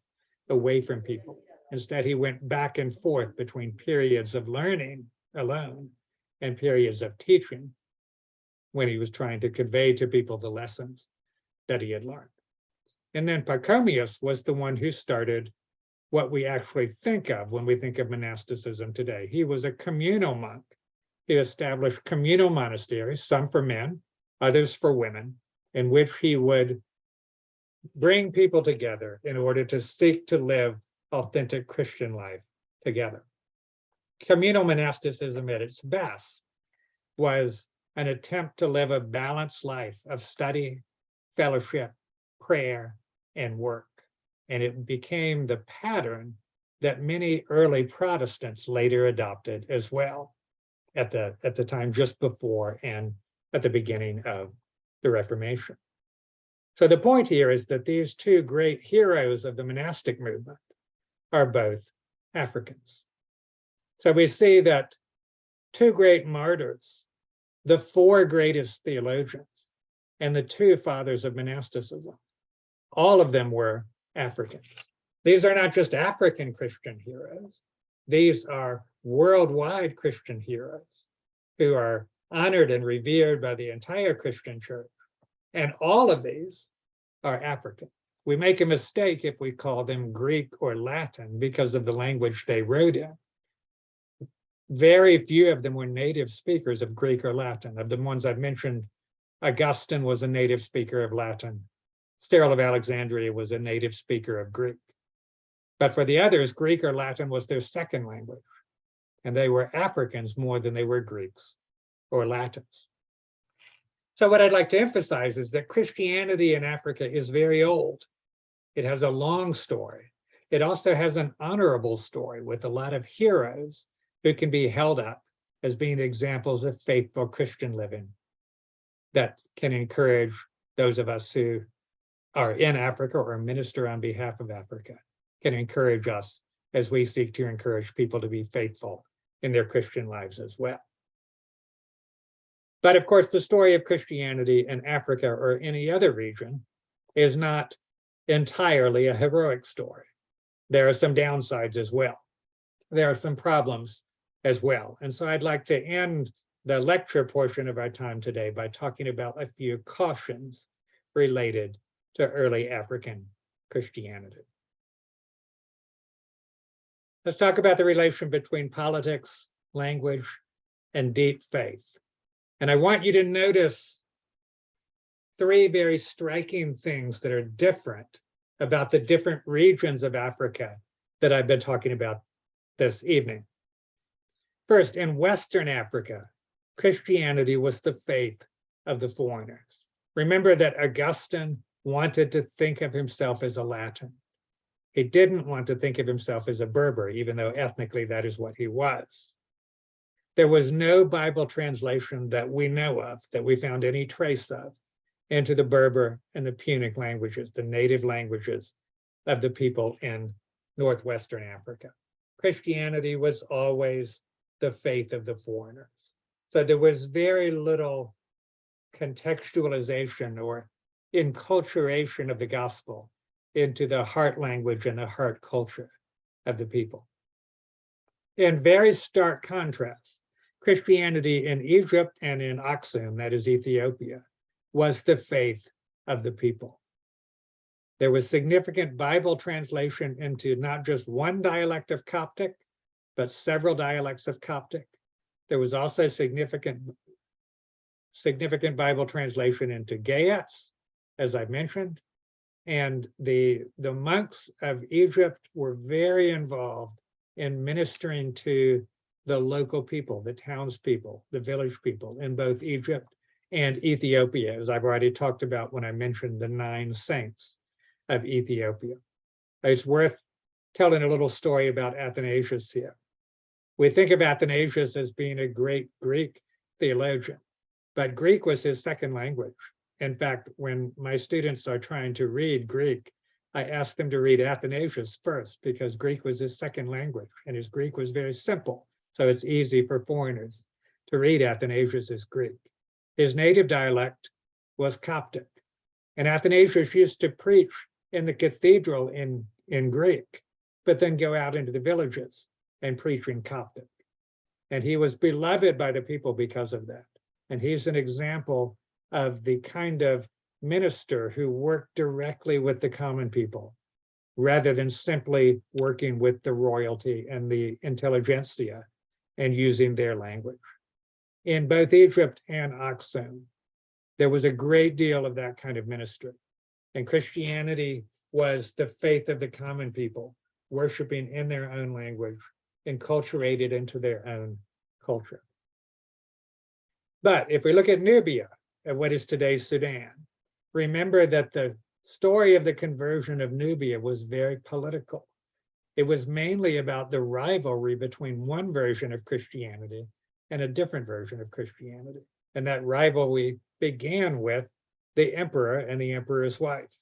away from people. Instead, he went back and forth between periods of learning alone and periods of teaching when he was trying to convey to people the lessons that he had learned. And then Pachomius was the one who started what we actually think of when we think of monasticism today. He was a communal monk. He established communal monasteries, some for men, others for women, in which he would bring people together in order to seek to live authentic Christian life together. Communal monasticism at its best was an attempt to live a balanced life of study, fellowship, prayer, and work. And it became the pattern that many early Protestants later adopted as well at the time just before and at the beginning of the Reformation. So the point here is that these two great heroes of the monastic movement are both Africans. So we see that two great martyrs, the four greatest theologians, and the two fathers of monasticism, all of them were Africans. These are not just African Christian heroes. These are worldwide Christian heroes who are honored and revered by the entire Christian church. And all of these are African. We make a mistake if we call them Greek or Latin because of the language they wrote in. Very few of them were native speakers of Greek or Latin. Of the ones I've mentioned, Augustine was a native speaker of Latin. Cyril of Alexandria was a native speaker of Greek. But for the others, Greek or Latin was their second language. And they were Africans more than they were Greeks or Latins. So what I'd like to emphasize is that Christianity in Africa is very old. It has a long story. It also has an honorable story with a lot of heroes who can be held up as being examples of faithful Christian living that can encourage those of us who are in Africa or minister on behalf of Africa, can encourage us as we seek to encourage people to be faithful in their Christian lives as well. But of course, the story of Christianity in Africa or any other region is not entirely a heroic story. There are some downsides as well. There are some problems as well. And so I'd like to end the lecture portion of our time today by talking about a few cautions related to early African Christianity. Let's talk about the relation between politics, language, and deep faith. And I want you to notice three very striking things that are different about the different regions of Africa that I've been talking about this evening. First, in Western Africa, Christianity was the faith of the foreigners. Remember that Augustine wanted to think of himself as a Latin. He didn't want to think of himself as a Berber, even though ethnically that is what he was. There was no Bible translation that we know of, that we found any trace of, into the Berber and the Punic languages, the native languages of the people in Northwestern Africa. Christianity was always the faith of the foreigners. So there was very little contextualization or enculturation of the gospel into the heart language and the heart culture of the people. In very stark contrast, Christianity in Egypt and in Aksum, that is Ethiopia, was the faith of the people. There was significant Bible translation into not just one dialect of Coptic, but several dialects of Coptic. There was also significant Bible translation into Ge'ez, as I mentioned. And the monks of Egypt were very involved in ministering to the local people, the townspeople, the village people in both Egypt and Ethiopia, as I've already talked about when I mentioned the 9 saints of Ethiopia. It's worth telling a little story about Athanasius here. We think of Athanasius as being a great Greek theologian, but Greek was his second language. In fact, when my students are trying to read Greek, I ask them to read Athanasius first because Greek was his second language and his Greek was very simple. So it's easy for foreigners to read Athanasius as Greek. His native dialect was Coptic. And Athanasius used to preach in the cathedral in Greek, but then go out into the villages and preach in Coptic. And he was beloved by the people because of that. And he's an example of the kind of minister who worked directly with the common people, rather than simply working with the royalty and the intelligentsia and using their language. In both Egypt and Aksum, there was a great deal of that kind of ministry. And Christianity was the faith of the common people, worshiping in their own language, enculturated into their own culture. But if we look at Nubia, at what is today Sudan, remember that the story of the conversion of Nubia was very political. It was mainly about the rivalry between one version of Christianity and a different version of Christianity. And that rivalry began with the emperor and the emperor's wife.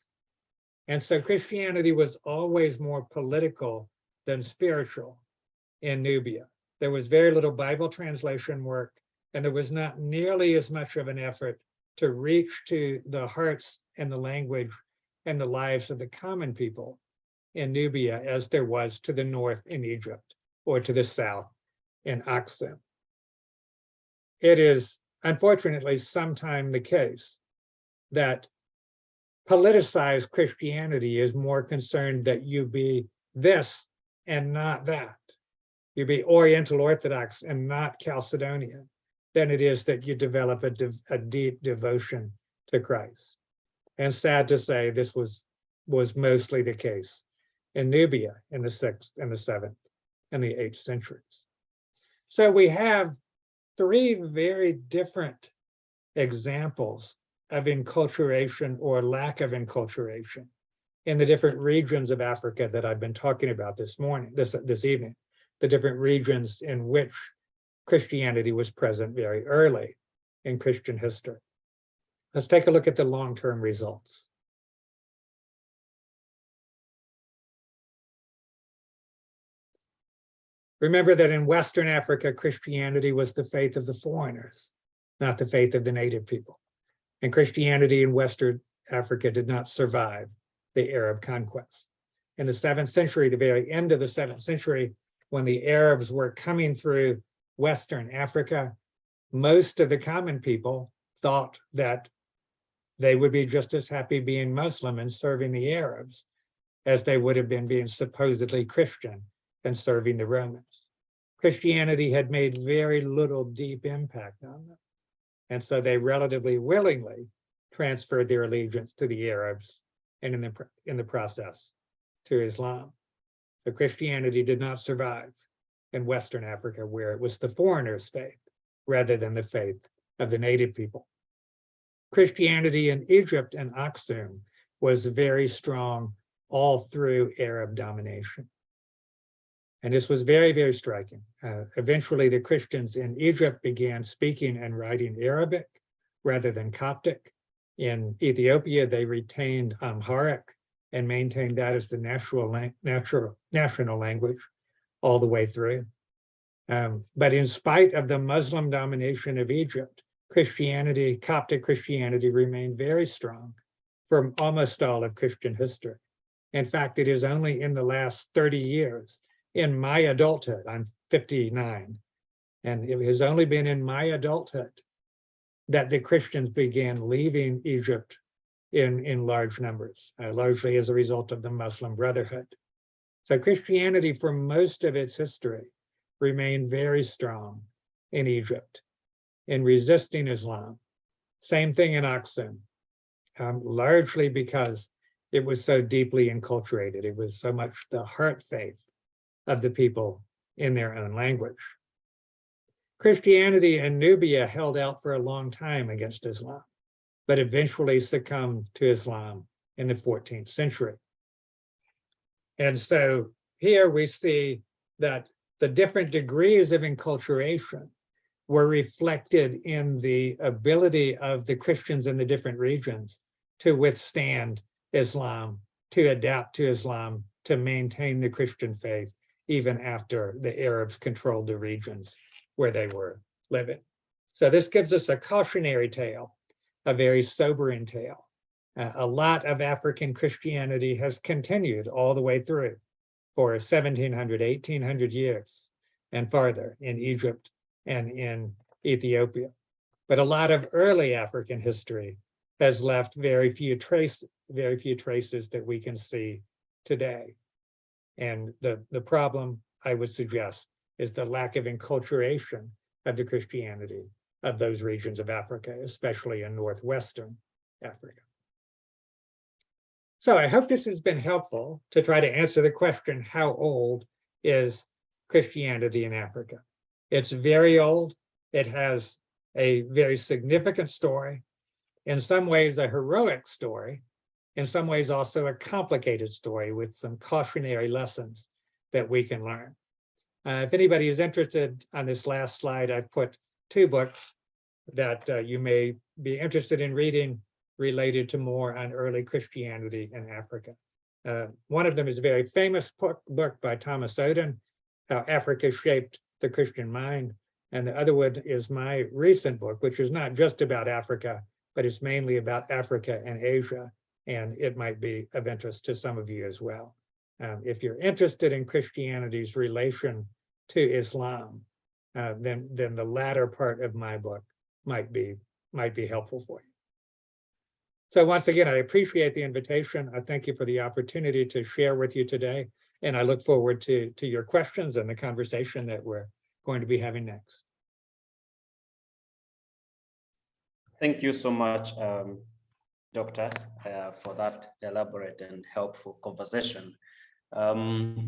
And so Christianity was always more political than spiritual in Nubia. There was very little Bible translation work, and there was not nearly as much of an effort to reach to the hearts and the language and the lives of the common people in Nubia as there was to the north in Egypt or to the south in Aksum. It is unfortunately sometimes the case that politicized Christianity is more concerned that you be this and not that. You be Oriental Orthodox and not Chalcedonian than it is that you develop a deep devotion to Christ. And sad to say, this was mostly the case in Nubia in the 6th and the 7th and the 8th centuries. So we have 3 very different examples of enculturation or lack of enculturation in the different regions of Africa that I've been talking about this evening, the different regions in which Christianity was present very early in Christian history. Let's take a look at the long-term results. Remember that in Western Africa, Christianity was the faith of the foreigners, not the faith of the native people. And Christianity in Western Africa did not survive the Arab conquest. In the 7th century, the very end of the 7th century, when the Arabs were coming through Western Africa, most of the common people thought that they would be just as happy being Muslim and serving the Arabs as they would have been being supposedly Christian and serving the Romans. Christianity had made very little deep impact on them. And so they relatively willingly transferred their allegiance to the Arabs and in the process to Islam. But Christianity did not survive in Western Africa, where it was the foreigners' faith rather than the faith of the native people. Christianity in Egypt and Aksum was very strong all through Arab domination. And this was very, very striking. Eventually, the Christians in Egypt began speaking and writing Arabic rather than Coptic. In Ethiopia, they retained Amharic and maintained that as the national language all the way through. But in spite of the Muslim domination of Egypt, Christianity, Coptic Christianity, remained very strong for almost all of Christian history. In fact, it is only in the last 30 years, in my adulthood, I'm 59, and it has only been in my adulthood that the Christians began leaving Egypt in large numbers, largely as a result of the Muslim Brotherhood. So Christianity, for most of its history, remained very strong in Egypt in resisting Islam. Same thing in Aksum, largely because it was so deeply enculturated. It was so much the heart faith of the people in their own language. Christianity in Nubia held out for a long time against Islam, but eventually succumbed to Islam in the 14th century. And so here we see that the different degrees of enculturation were reflected in the ability of the Christians in the different regions to withstand Islam, to adapt to Islam, to maintain the Christian faith, even after the Arabs controlled the regions where they were living. So this gives us a cautionary tale, a very sobering tale. A lot of African Christianity has continued all the way through for 1700, 1800 years and farther in Egypt and in Ethiopia. But a lot of early African history has left very few traces that we can see today. And the problem, I would suggest, is the lack of enculturation of the Christianity of those regions of Africa, especially in northwestern Africa. So I hope this has been helpful to try to answer the question, how old is Christianity in Africa? It's very old. It has a very significant story, in some ways a heroic story, in some ways also a complicated story with some cautionary lessons that we can learn. If anybody is interested, on this last slide, I've put 2 books that you may be interested in reading related to more on early Christianity in Africa. One of them is a very famous book by Thomas Oden, How Africa Shaped the Christian Mind. And the other one is my recent book, which is not just about Africa, but it's mainly about Africa and Asia. And it might be of interest to some of you as well. If you're interested in Christianity's relation to Islam, then the latter part of my book might be helpful for you. So once again, I appreciate the invitation. I thank you for the opportunity to share with you today. And I look forward to your questions and the conversation that we're going to be having next. Thank you so much, Doctor, for that elaborate and helpful conversation.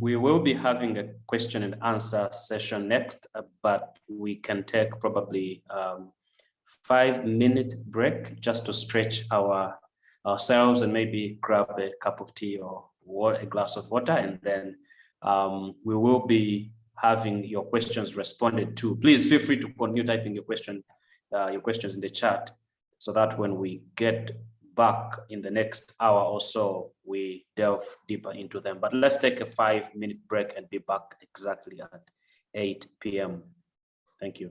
We will be having a question and answer session next, but we can take probably 5-minute break just to stretch ourselves and maybe grab a cup of tea or a glass of water, and then we will be having your questions responded to. Please feel free to continue typing your questions in the chat, so that when we get back in the next hour or so, we delve deeper into them. But let's take a 5-minute break and be back exactly at 8 p.m. Thank you.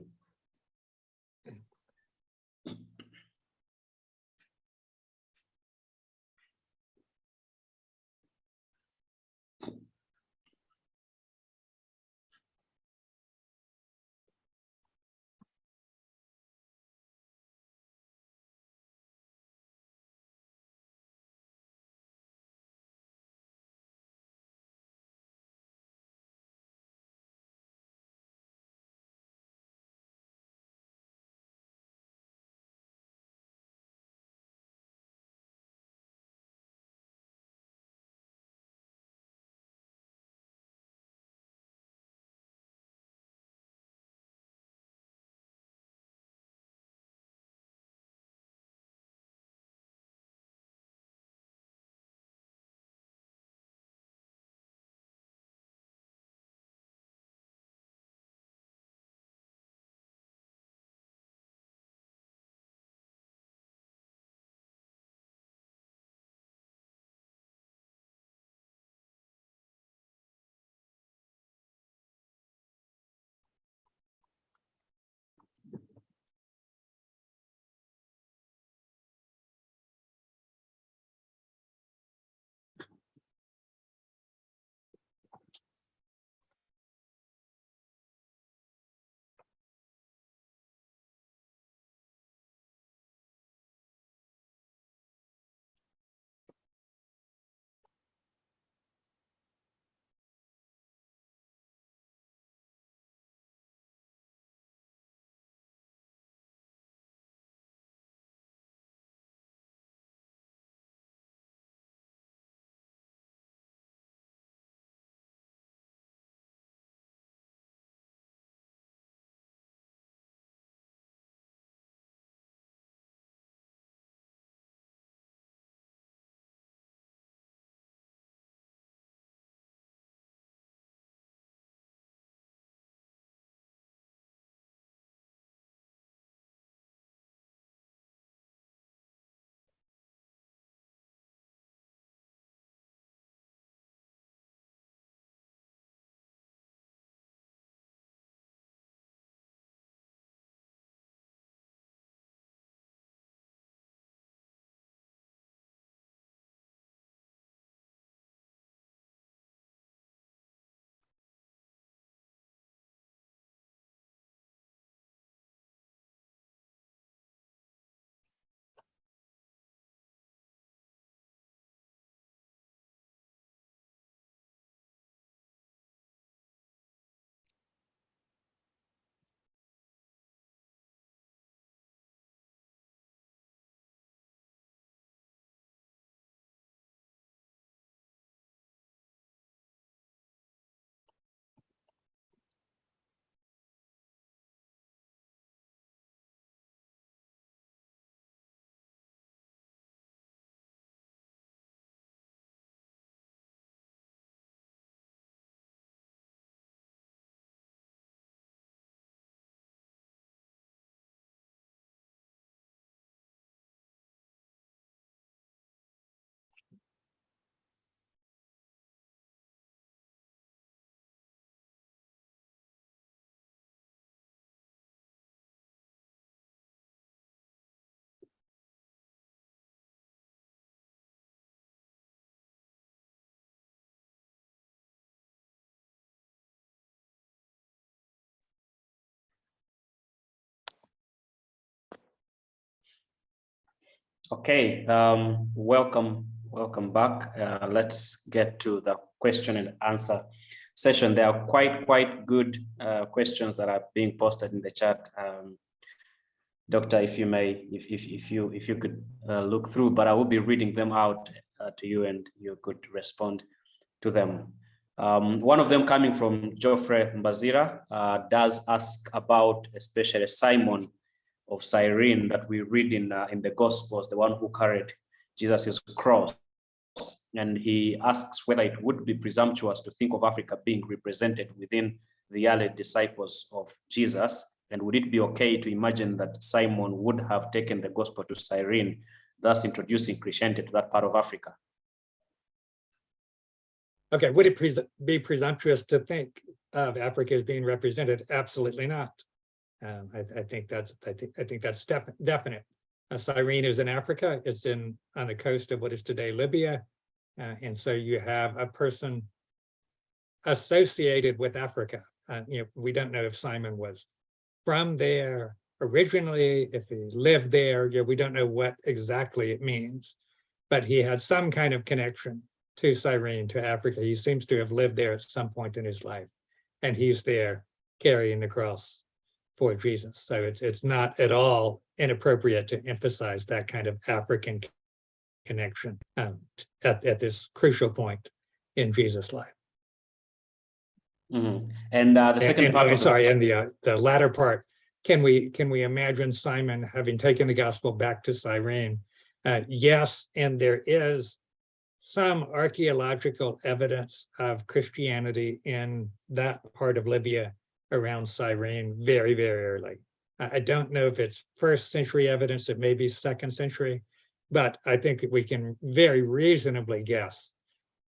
Okay, welcome back. Let's get to the question and answer session. There are quite good questions that are being posted in the chat. Doctor, if you may, if you could look through, but I will be reading them out to you, and you could respond to them. One of them coming from Geoffrey Mbazira does ask about especially Simon of Cyrene that we read in the Gospels, the one who carried Jesus's cross. And he asks whether it would be presumptuous to think of Africa being represented within the early disciples of Jesus. And would it be okay to imagine that Simon would have taken the gospel to Cyrene, thus introducing Christianity to that part of Africa? Okay, would it be presumptuous to think of Africa as being represented? Absolutely not. I think that's definite. Cyrene is in Africa. It's on the coast of what is today Libya, and so you have a person associated with Africa. We don't know if Simon was from there originally, if he lived there. We don't know what exactly it means, but he had some kind of connection to Cyrene, to Africa. He seems to have lived there at some point in his life, and he's there carrying the cross for Jesus. So it's not at all inappropriate to emphasize that kind of African connection at this crucial point in Jesus' life. Mm-hmm. And the second part of the latter part, can we imagine Simon having taken the gospel back to Cyrene? Yes, and there is some archaeological evidence of Christianity in that part of Libya around Cyrene very, very early. I don't know if it's first century evidence, it may be second century, but I think we can very reasonably guess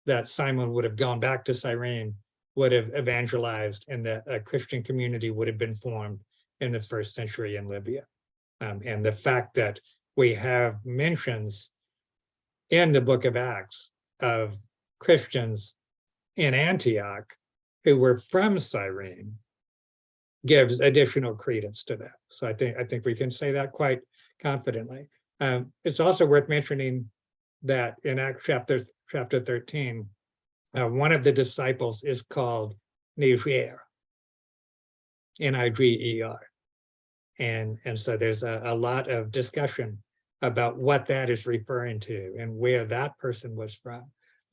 that Simon would have gone back to Cyrene, would have evangelized, and that a Christian community would have been formed in the first century in Libya. And the fact that we have mentions in the book of Acts of Christians in Antioch who were from Cyrene gives additional credence to that. So I think we can say that quite confidently. It's also worth mentioning that in Acts chapter 13, one of the disciples is called Niger, Niger. And so there's a lot of discussion about what that is referring to and where that person was from.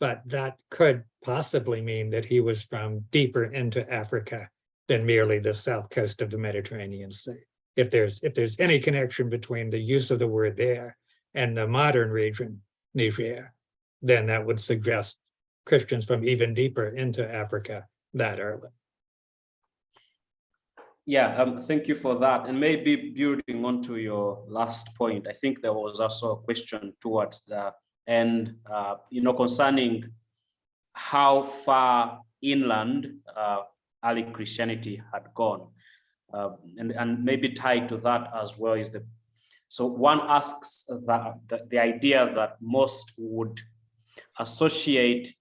But that could possibly mean that he was from deeper into Africa than merely the south coast of the Mediterranean Sea. If there's any connection between the use of the word there and the modern region, Niger, then that would suggest Christians from even deeper into Africa that early. Yeah, thank you for that. And maybe building onto your last point, I think there was also a question towards the end, concerning how far inland early Christianity had gone. And maybe tied to that as well is so one asks the idea that most would associate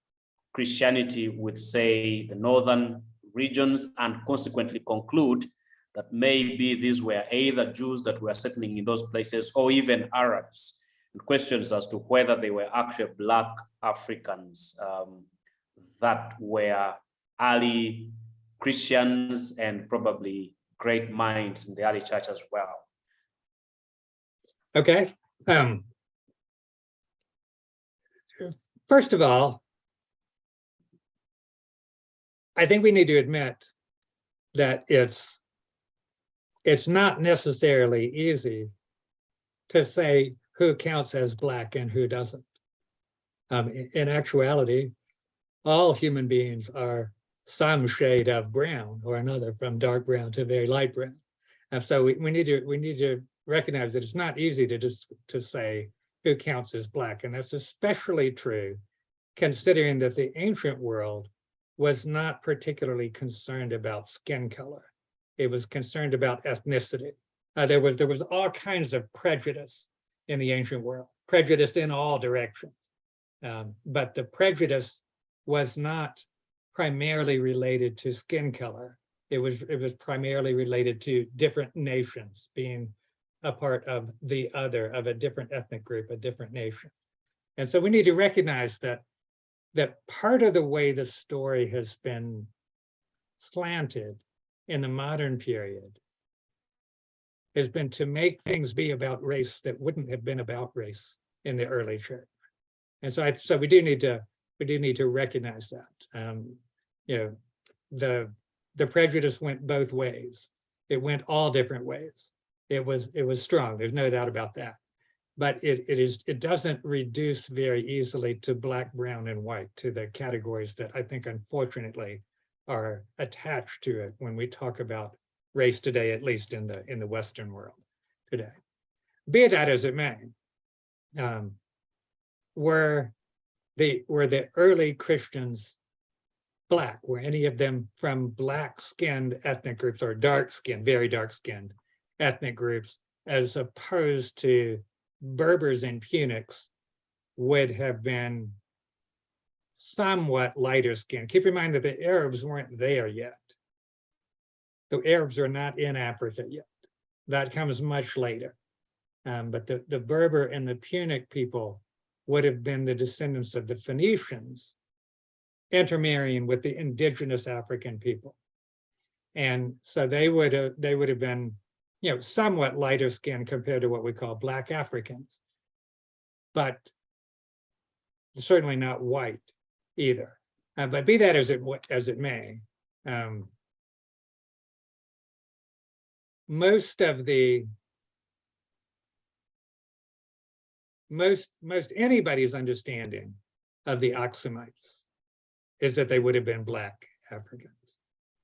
Christianity with, say, the northern regions, and consequently conclude that maybe these were either Jews that were settling in those places or even Arabs. And questions as to whether they were actually Black Africans that were early Christians and probably great minds in the early church as well. Okay. First of all, I think we need to admit that it's not necessarily easy to say who counts as Black and who doesn't. In actuality, all human beings are some shade of brown or another, from dark brown to very light brown. And so we need to recognize that it's not easy to say who counts as Black. And that's especially true considering that the ancient world was not particularly concerned about skin color. It was concerned about ethnicity. There was all kinds of prejudice in the ancient world, prejudice in all directions. But the prejudice was not primarily related to skin color. It was primarily related to different nations being a part of the other, of a different ethnic group, a different nation. And so we need to recognize that part of the way the story has been slanted in the modern period has been to make things be about race that wouldn't have been about race in the early church. And so we do need to recognize that. The prejudice went both ways. It went all different ways. It was strong. There's no doubt about that. But it doesn't reduce very easily to black, brown, and white, to the categories that I think unfortunately are attached to it when we talk about race today, at least in the Western world today. Be that as it may, were the early Christians Black? Were any of them from black-skinned ethnic groups or dark-skinned, very dark-skinned ethnic groups, as opposed to Berbers and Punics would have been somewhat lighter skinned? Keep in mind that the Arabs weren't there yet. The Arabs are not in Africa yet. That comes much later. But the Berber and the Punic people would have been the descendants of the Phoenicians intermarrying with the indigenous African people. And so they would have been, somewhat lighter skinned compared to what we call Black Africans, but certainly not white either. But be that as it may, most anybody's understanding of the Oxumites is that they would have been Black Africans.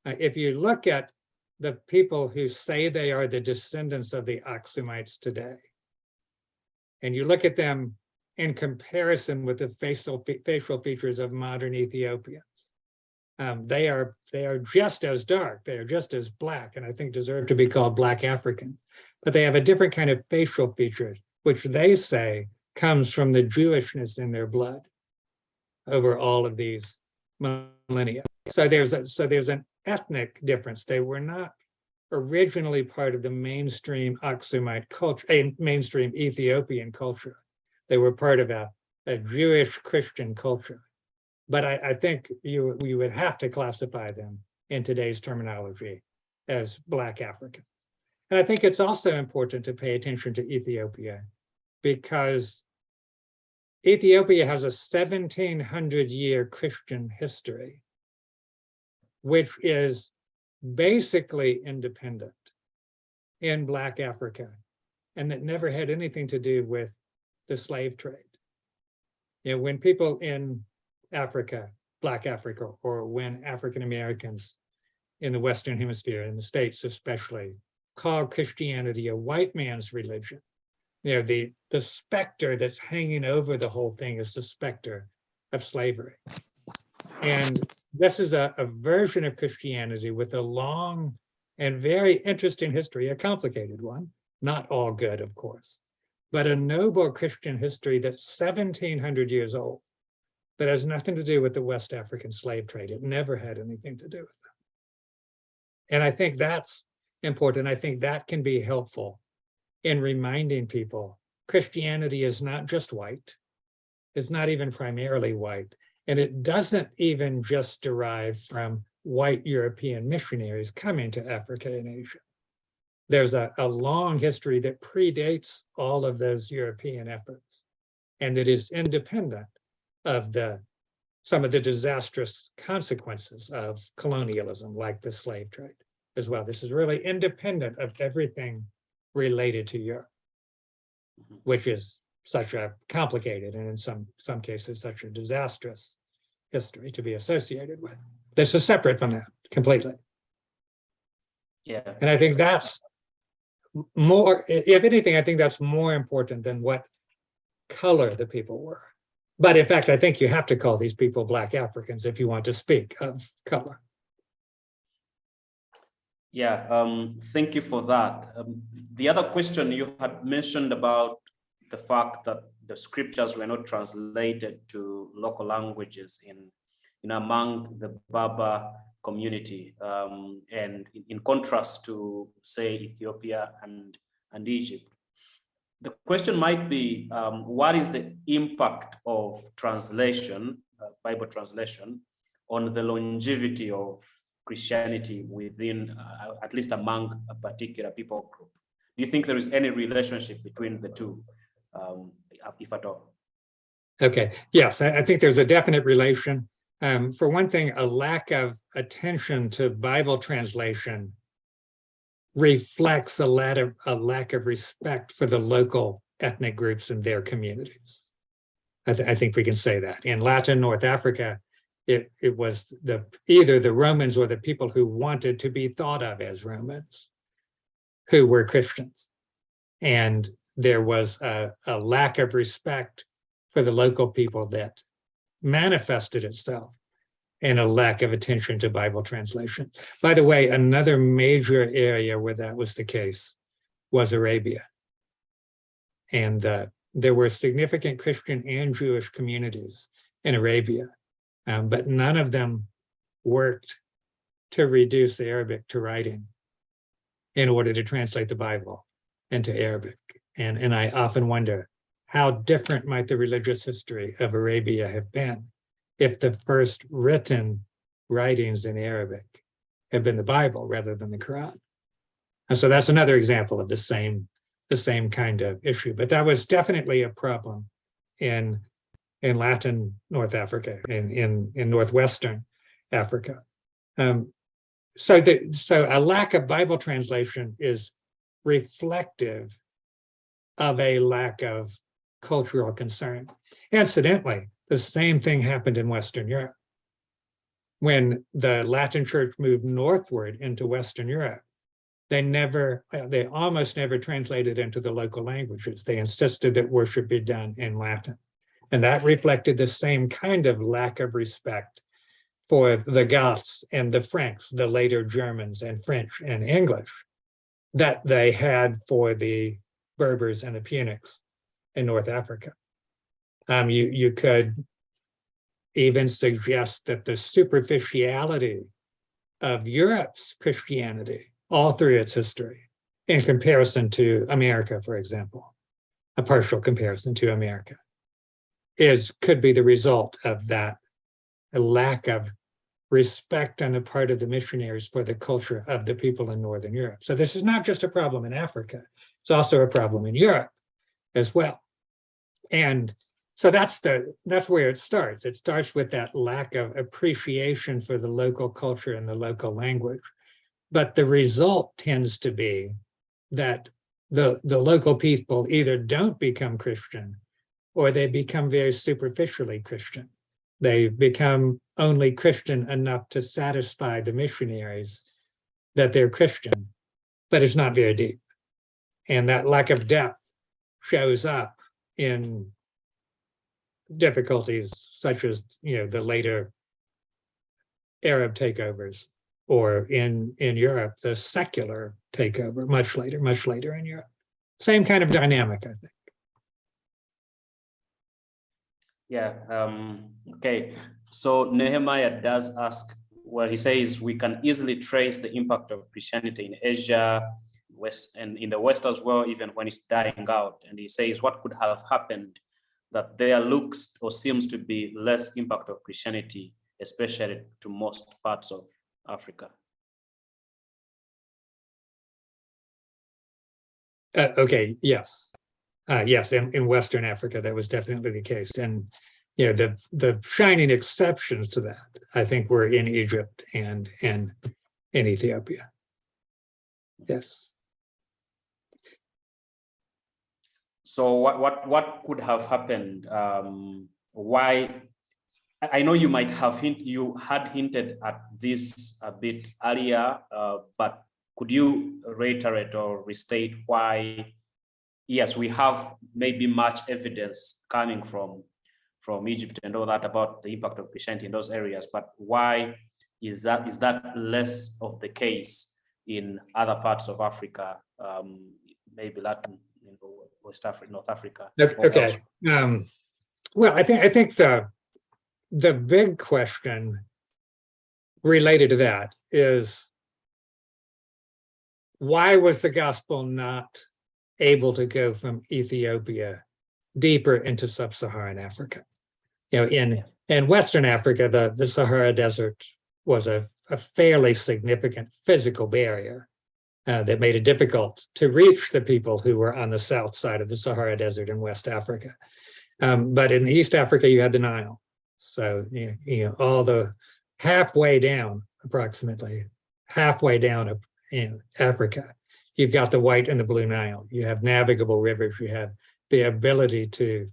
If you look at the people who say they are the descendants of the Oxumites today, and you look at them in comparison with the facial features of modern Ethiopians, they are just as dark, they are just as Black, and I think deserve to be called Black African. But they have a different kind of facial features, which they say comes from the Jewishness in their blood over all of these millennia. So there's an ethnic difference. They were not originally part of the mainstream Oxumite culture, a mainstream Ethiopian culture. They were part of a Jewish Christian culture. But I think you would have to classify them in today's terminology as Black Africans. And I think it's also important to pay attention to Ethiopia, because Ethiopia has a 1700-year Christian history, which is basically independent in Black Africa, and that never had anything to do with the slave trade. When people in Africa, Black Africa, or when African Americans in the Western Hemisphere, in the States especially, call Christianity a white man's religion, the specter that's hanging over the whole thing is the specter of slavery. And this is a version of Christianity with a long and very interesting history, a complicated one, not all good, of course, but a noble Christian history that's 1700 years old, that has nothing to do with the West African slave trade. It never had anything to do with that. And I think that's important. I think that can be helpful in reminding people Christianity is not just white. It's not even primarily white. And it doesn't even just derive from white European missionaries coming to Africa and Asia. There's a long history that predates all of those European efforts, and that is independent of some of the disastrous consequences of colonialism, like the slave trade as well. This is really independent of everything related to Europe, which is such a complicated and in some cases such a disastrous history to be associated with. This is separate from that completely. Yeah. And I think that's more, if anything, I think that's more important than what color the people were. But in fact, I think you have to call these people Black Africans if you want to speak of color. Yeah, thank you for that. The other question you had mentioned about the fact that the scriptures were not translated to local languages in among the Berber community, and in contrast to, say, Ethiopia and and Egypt. The question might be, what is the impact of translation, Bible translation, on the longevity of Christianity within, at least among a particular people group? Do you think there is any relationship between the two, if at all? Okay, yes, I think there's a definite relation. For one thing, a lack of attention to Bible translation reflects a lack of respect for the local ethnic groups in their communities. I think we can say that. In Latin North Africa, it was either the Romans or the people who wanted to be thought of as Romans who were Christians. And there was a lack of respect for the local people that manifested itself and a lack of attention to Bible translation. By the way, another major area where that was the case was Arabia. And there were significant Christian and Jewish communities in Arabia, but none of them worked to reduce Arabic to writing in order to translate the Bible into Arabic. And I often wonder, how different might the religious history of Arabia have been if the first written writings in Arabic had been the Bible rather than the Quran? And so that's another example of the same kind of issue. But that was definitely a problem in Latin North Africa, in Northwestern Africa. So a lack of Bible translation is reflective of a lack of cultural concern. Incidentally, the same thing happened in Western Europe. When the Latin Church moved northward into Western Europe, they almost never translated into the local languages. They insisted that worship be done in Latin. And that reflected the same kind of lack of respect for the Goths and the Franks, the later Germans and French and English, that they had for the Berbers and the Punics in North Africa. You could even suggest that the superficiality of Europe's Christianity all through its history, in comparison to America, for example, a partial comparison to America, could be the result of that lack of respect on the part of the missionaries for the culture of the people in Northern Europe. So this is not just a problem in Africa, it's also a problem in Europe as well. And so that's where it starts. It starts with that lack of appreciation for the local culture and the local language. But the result tends to be that the local people either don't become Christian or they become very superficially Christian. They become only Christian enough to satisfy the missionaries that they're Christian, but it's not very deep. And that lack of depth shows up in difficulties such as, the later Arab takeovers, or in Europe, the secular takeover, much later in Europe. Same kind of dynamic, I think. Yeah, okay. So Nehemiah does ask, well, he says we can easily trace the impact of Christianity in Asia, West, and in the West as well, even when it's dying out. And he says, what could have happened that there looks or seems to be less impact of Christianity, especially to most parts of Africa? Okay, yes. Yes, in Western Africa, that was definitely the case. And the shining exceptions to that, I think, were in Egypt and in Ethiopia. Yes. So what could have happened? Why? I know you might have hinted at this a bit earlier, but could you reiterate or restate why? Yes, we have maybe much evidence coming from Egypt and all that about the impact of Christianity in those areas, but why is that less of the case in other parts of Africa, maybe Latin, West Africa, North Africa? Okay. Well, I think the big question related to that is, why was the gospel not able to go from Ethiopia deeper into sub-Saharan Africa. In Western Africa, the Sahara Desert was a fairly significant physical barrier that made it difficult to reach the people who were on the south side of the Sahara Desert in West Africa. But in East Africa, you had the Nile. So, all the halfway down, approximately halfway down Africa, you've got the White and the Blue Nile. You have navigable rivers. You have the ability to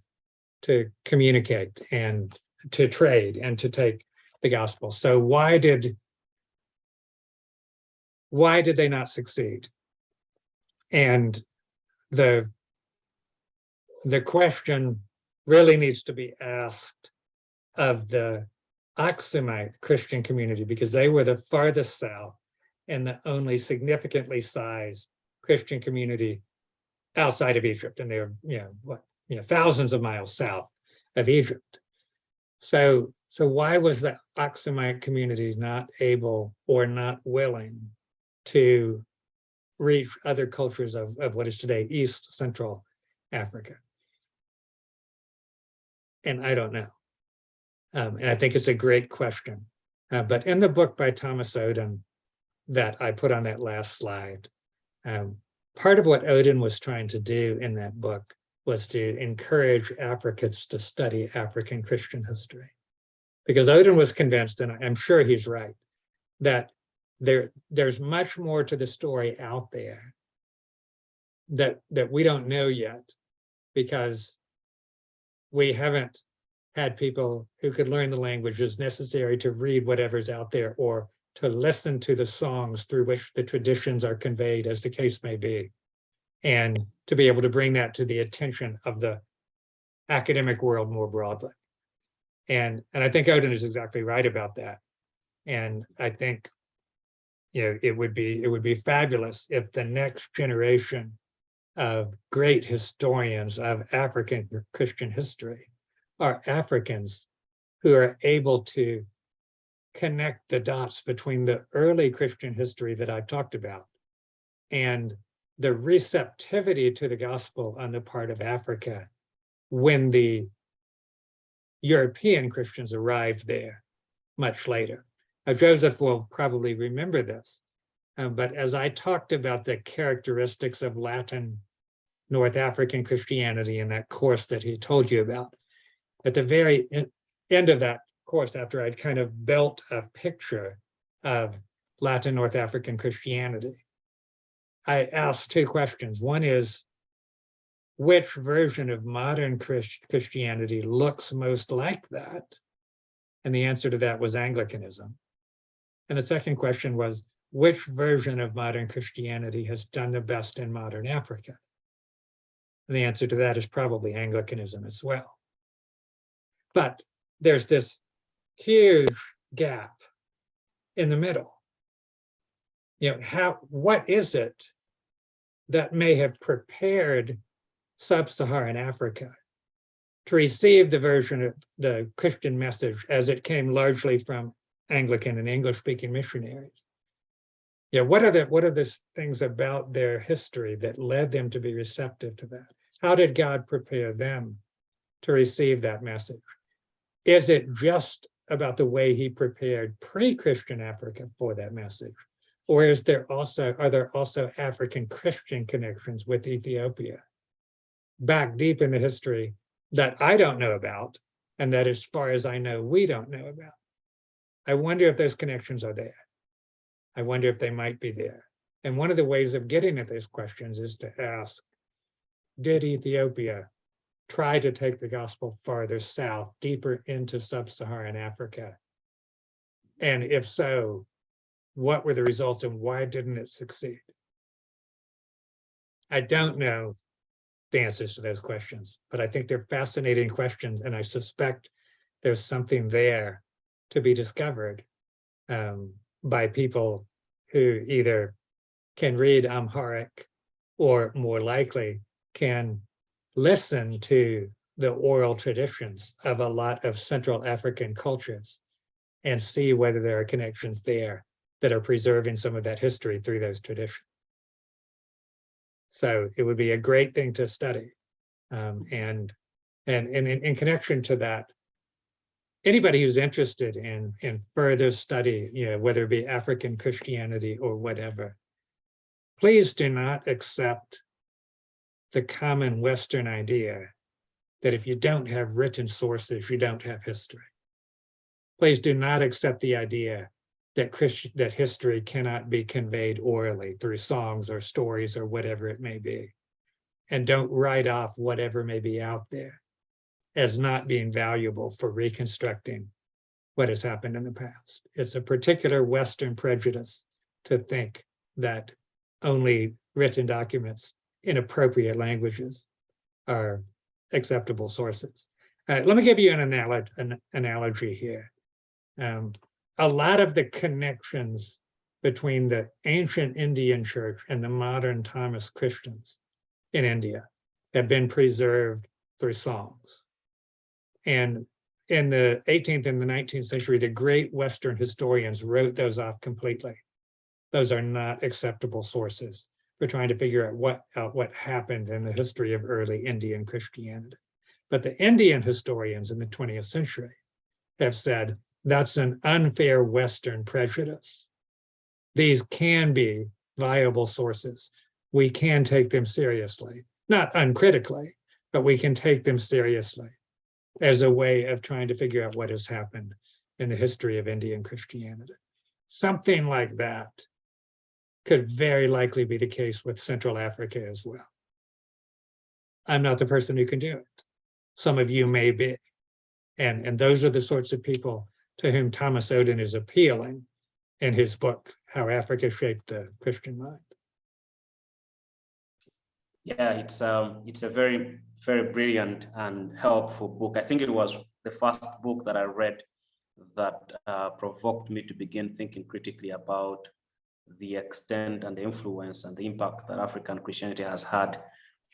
communicate and to trade and to take the gospel. So why did they not succeed? And the question really needs to be asked of the Aksumite Christian community, because they were the farthest south and the only significantly sized Christian community outside of Egypt. And they were, thousands of miles south of Egypt. So why was the Aksumite community not able or not willing to reach other cultures of what is today East Central Africa? And I don't know. And I think it's a great question. But in the book by Thomas Oden that I put on that last slide, part of what Oden was trying to do in that book was to encourage Africans to study African Christian history. Because Oden was convinced, and I'm sure he's right, that there's much more to the story out there that we don't know yet, because we haven't had people who could learn the languages necessary to read whatever's out there, or to listen to the songs through which the traditions are conveyed, as the case may be, and to be able to bring that to the attention of the academic world more broadly. And I think Oden is exactly right about that. And I think, it would be fabulous if the next generation of great historians of African Christian history are Africans who are able to connect the dots between the early Christian history that I've talked about and the receptivity to the gospel on the part of Africa when the European Christians arrived there much later. Now, Joseph will probably remember this, but as I talked about the characteristics of Latin North African Christianity in that course that he told you about, at the very end of that course, after I'd kind of built a picture of Latin North African Christianity, I asked two questions. One is, which version of modern Christianity looks most like that? And the answer to that was Anglicanism. And the second question was, which version of modern Christianity has done the best in modern Africa? And the answer to that is probably Anglicanism as well. But there's this huge gap in the middle. What is it that may have prepared sub-Saharan Africa to receive the version of the Christian message as it came largely from Anglican and English-speaking missionaries? What are the things about their history that led them to be receptive to that? How did God prepare them to receive that message? Is it just about the way he prepared pre-Christian Africa for that message? Or are there also African Christian connections with Ethiopia back deep in the history that I don't know about, and that, as far as I know, we don't know about? I wonder if those connections are there. I wonder if they might be there. And one of the ways of getting at these questions is to ask, did Ethiopia try to take the gospel farther south, deeper into sub-Saharan Africa? And if so, what were the results and why didn't it succeed? I don't know the answers to those questions, but I think they're fascinating questions, and I suspect there's something there to be discovered by people who either can read Amharic or, more likely, can listen to the oral traditions of a lot of Central African cultures and see whether there are connections there that are preserving some of that history through those traditions. So it would be a great thing to study. And in connection to that, anybody who's interested in further study, whether it be African Christianity or whatever, please do not accept the common Western idea that if you don't have written sources, you don't have history. Please do not accept the idea that history cannot be conveyed orally through songs or stories or whatever it may be. And don't write off whatever may be out there as not being valuable for reconstructing what has happened in the past. It's a particular Western prejudice to think that only written documents in appropriate languages are acceptable sources. Let me give you an analogy here. A lot of the connections between the ancient Indian church and the modern Thomas Christians in India have been preserved through songs. And in the 18th and the 19th century, the great Western historians wrote those off completely. Those are not acceptable sources for trying to figure out what happened in the history of early Indian Christianity. But the Indian historians in the 20th century have said that's an unfair Western prejudice. These can be viable sources. We can take them seriously, not uncritically, but we can take them seriously as a way of trying to figure out what has happened in the history of Indian Christianity. Something like that could very likely be the case with Central Africa as well. I'm not the person who can do it. Some of you may be. And those are the sorts of people to whom Thomas Oden is appealing in his book, How Africa Shaped the Christian Mind. Yeah, it's a very, very brilliant and helpful book. I think it was the first book that I read that provoked me to begin thinking critically about the extent and the influence and the impact that African Christianity has had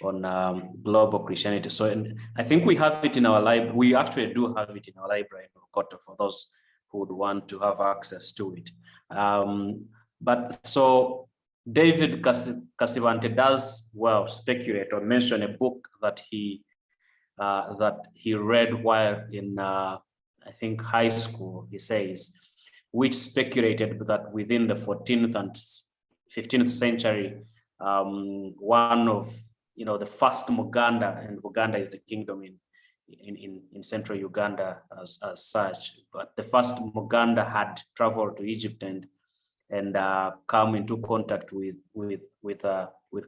on global Christianity. So, and I think we have it in our library. We actually do have it in our library in Okoto for those who would want to have access to it. But so David Kasivante does well speculate or mention a book that he read while in I think high school. He says, which speculated that within the 14th and 15th century, one of the first Muganda, and Uganda is the kingdom in central Uganda as such, but the first Muganda had traveled to Egypt and come into contact with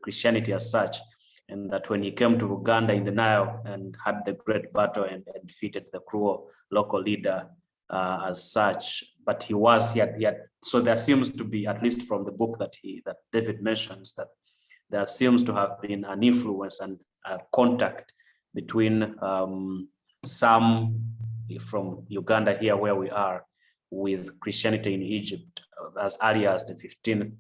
Christianity as such, and that when he came to Uganda in the Nile and had the great battle and defeated the cruel local leader as such, but he had. So there seems to be, at least from the book that David mentions, that there seems to have been an influence and a contact between some from Uganda here where we are with Christianity in Egypt as early as the 15th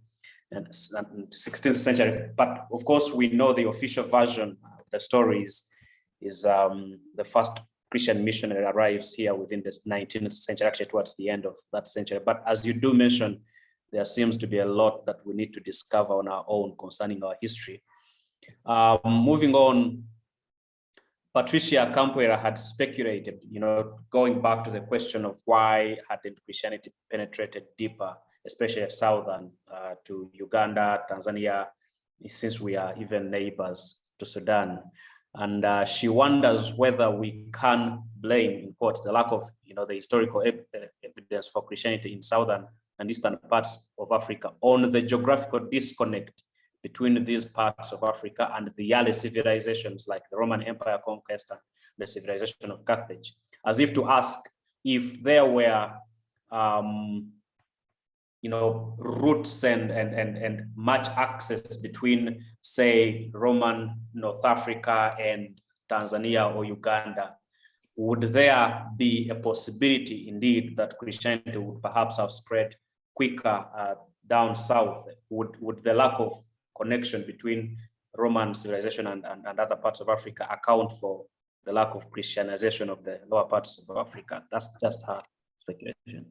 and 16th century. But of course, we know the official version of the story is the first Christian missionary arrives here within the 19th century, actually towards the end of that century. But as you do mention, there seems to be a lot that we need to discover on our own concerning our history. Moving on, Patricia Campoera had speculated, going back to the question of why hadn't Christianity penetrated deeper, especially southern to Uganda, Tanzania, since we are even neighbors to Sudan. And she wonders whether we can blame, in quotes, the lack of, the historical evidence for Christianity in southern and eastern parts of Africa on the geographical disconnect between these parts of Africa and the early civilizations like the Roman Empire conquest and the civilization of Carthage, as if to ask if there were, roots and much access between, say, Roman North Africa and Tanzania or Uganda. Would there be a possibility indeed that Christianity would perhaps have spread quicker down south? Would the lack of connection between Roman civilization and other parts of Africa account for the lack of Christianization of the lower parts of Africa? That's just her speculation.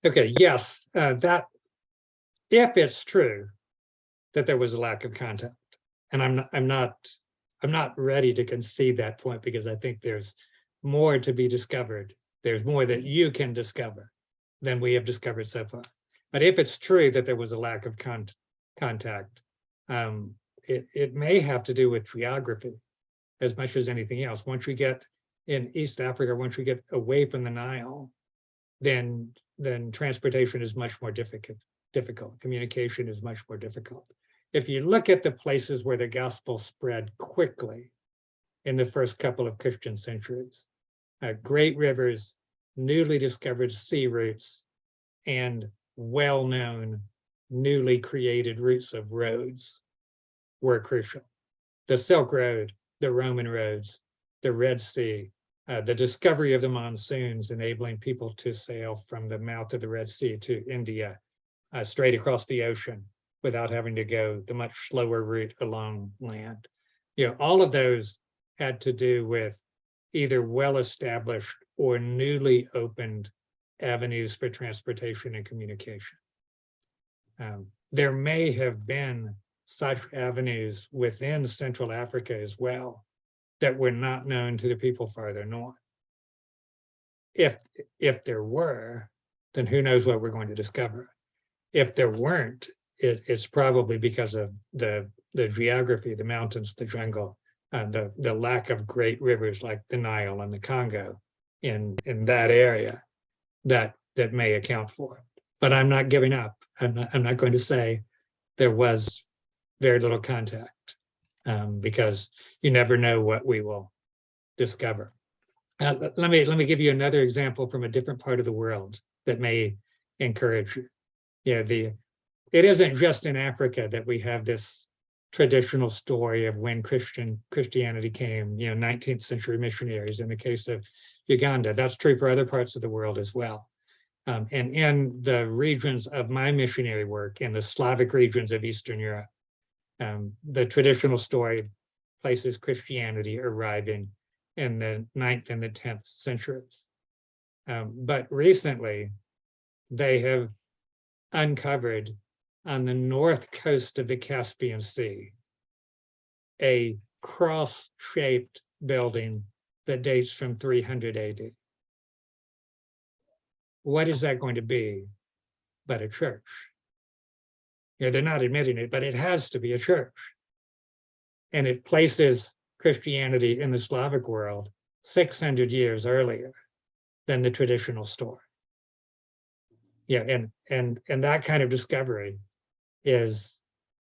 Okay, yes, that if it's true that there was a lack of contact. And I'm not ready to concede that point, because I think there's more to be discovered. There's more that you can discover than we have discovered so far. But if it's true that there was a lack of contact, it may have to do with geography as much as anything else. Once we get in East Africa, once we get away from the Nile, then transportation is much more difficult. Communication is much more difficult. If you look at the places where the gospel spread quickly in the first couple of Christian centuries, great rivers, newly discovered sea routes, and well-known, newly created routes of roads were crucial. The Silk Road, the Roman roads, the Red Sea, the discovery of the monsoons, enabling people to sail from the mouth of the Red Sea to India, straight across the ocean without having to go the much slower route along land. All of those had to do with either well-established or newly opened avenues for transportation and communication. There may have been such avenues within Central Africa as well that were not known to the people farther north. If there were, then who knows what we're going to discover. If there weren't, it's probably because of the geography, the mountains, the jungle, the lack of great rivers like the Nile and the Congo in that area that may account for it. But I'm not giving up. I'm not going to say there was very little contact, because you never know what we will discover. Let me give you another example from a different part of the world that may encourage you. It isn't just in Africa that we have this traditional story of when Christianity came, 19th century missionaries in the case of Uganda. That's true for other parts of the world as well. And in the regions of my missionary work, in the Slavic regions of Eastern Europe, the traditional story places Christianity arriving in the 9th and the 10th centuries. But recently, they have uncovered on the north coast of the Caspian Sea a cross-shaped building that dates from 300 AD. What is that going to be but a church? They're not admitting it, but it has to be a church. And it places Christianity in the Slavic world 600 years earlier than the traditional story. And that kind of discovery is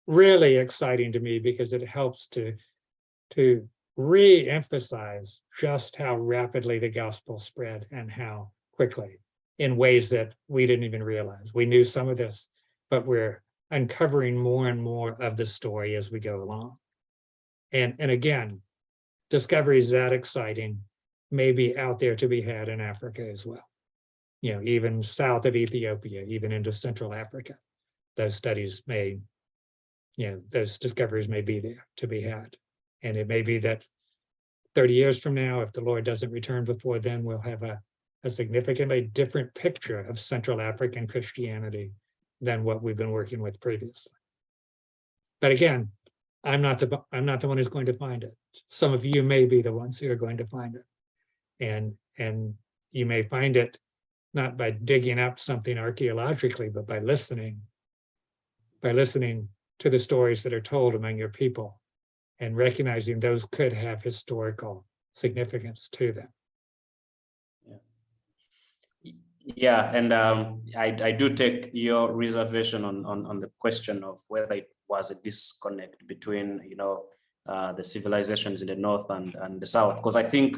really exciting to me, because it helps to re-emphasize just how rapidly the gospel spread and how quickly, in ways that we didn't even realize. We knew some of this, but we're uncovering more and more of the story as we go along. And again, discoveries that exciting may be out there to be had in Africa as well. Even south of Ethiopia, even into Central Africa, those studies may, those discoveries may be there to be had. And it may be that 30 years from now, if the Lord doesn't return before then, we'll have a significantly different picture of Central African Christianity than what we've been working with previously. But again, I'm not the one who's going to find it. Some of you may be the ones who are going to find it. And you may find it not by digging up something archaeologically, but by listening to the stories that are told among your people and recognizing those could have historical significance to them. Yeah, and I do take your reservation on the question of whether it was a disconnect between the civilizations in the north and the south, because I think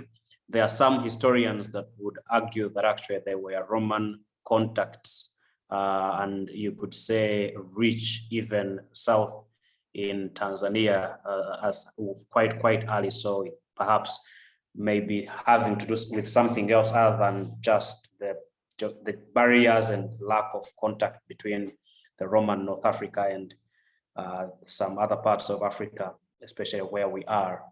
there are some historians that would argue that actually there were Roman contacts, and you could say reach even south in Tanzania as quite early. So perhaps maybe having to do with something else other than just the barriers and lack of contact between the Roman North Africa and some other parts of Africa, especially where we are.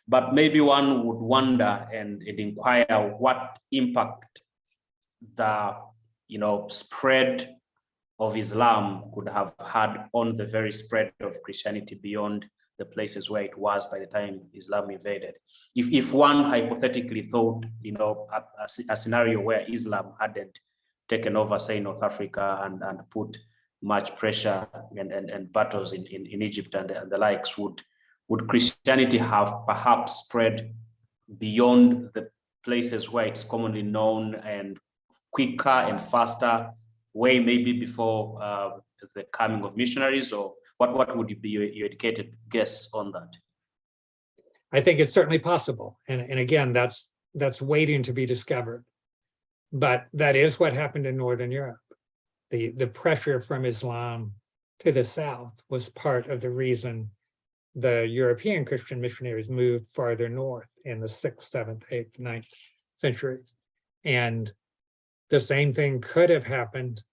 But maybe one would wonder and inquire what impact the spread of Islam could have had on the very spread of Christianity beyond the places where it was by the time Islam invaded. If one hypothetically thought, a scenario where Islam hadn't taken over, say, North Africa and put much pressure and battles in Egypt and the likes, would Christianity have perhaps spread beyond the places where it's commonly known and quicker and faster, way maybe before the coming of missionaries? Or what would be your educated guess on that? I think it's certainly possible. And again, that's waiting to be discovered. But that is what happened in Northern Europe. The pressure from Islam to the south was part of the reason the European Christian missionaries moved farther north in the 6th, 7th, 8th, 9th centuries. And the same thing could have happened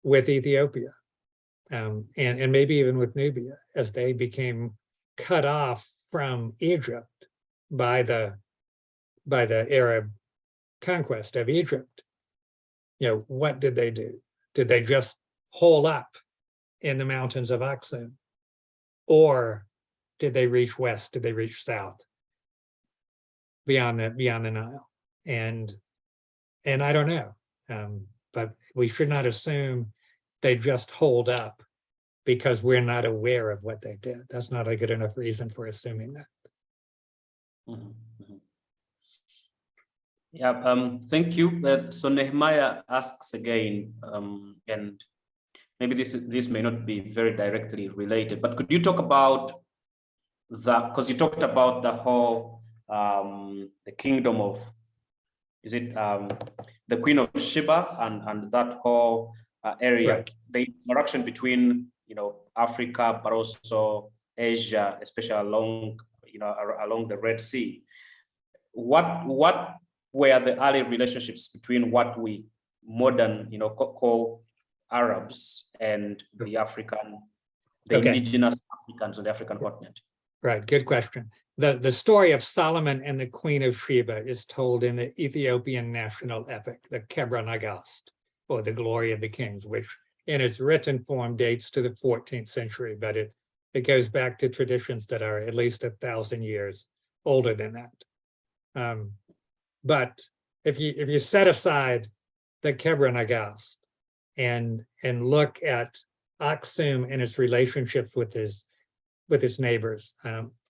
with Ethiopia, and maybe even with Nubia, as they became cut off from Egypt by the Arab conquest of Egypt. What did they do? Did they just hole up in the mountains of Aksum? Or did they reach west? Did they reach south beyond the Nile? And I don't know. But we should not assume they just hold up because we're not aware of what they did. That's not a good enough reason for assuming that. Mm-hmm. Yeah, thank you. So Nehemiah asks again, and maybe this may not be very directly related, but could you talk about because you talked about the whole the kingdom of, is it the Queen of Sheba and that whole area, Right. the interaction between Africa, but also Asia, especially along the Red Sea. What were the early relationships between what we modern call Arabs and the indigenous Africans on the African continent? Right, good question. The story of Solomon and the Queen of Sheba is told in the Ethiopian national epic, the Kebra Nagast, or the Glory of the Kings, which in its written form dates to the 14th century, but it goes back to traditions that are at least 1,000 years older than that. But if you set aside the Kebra Nagast and look at Aksum and its relationships with its neighbors,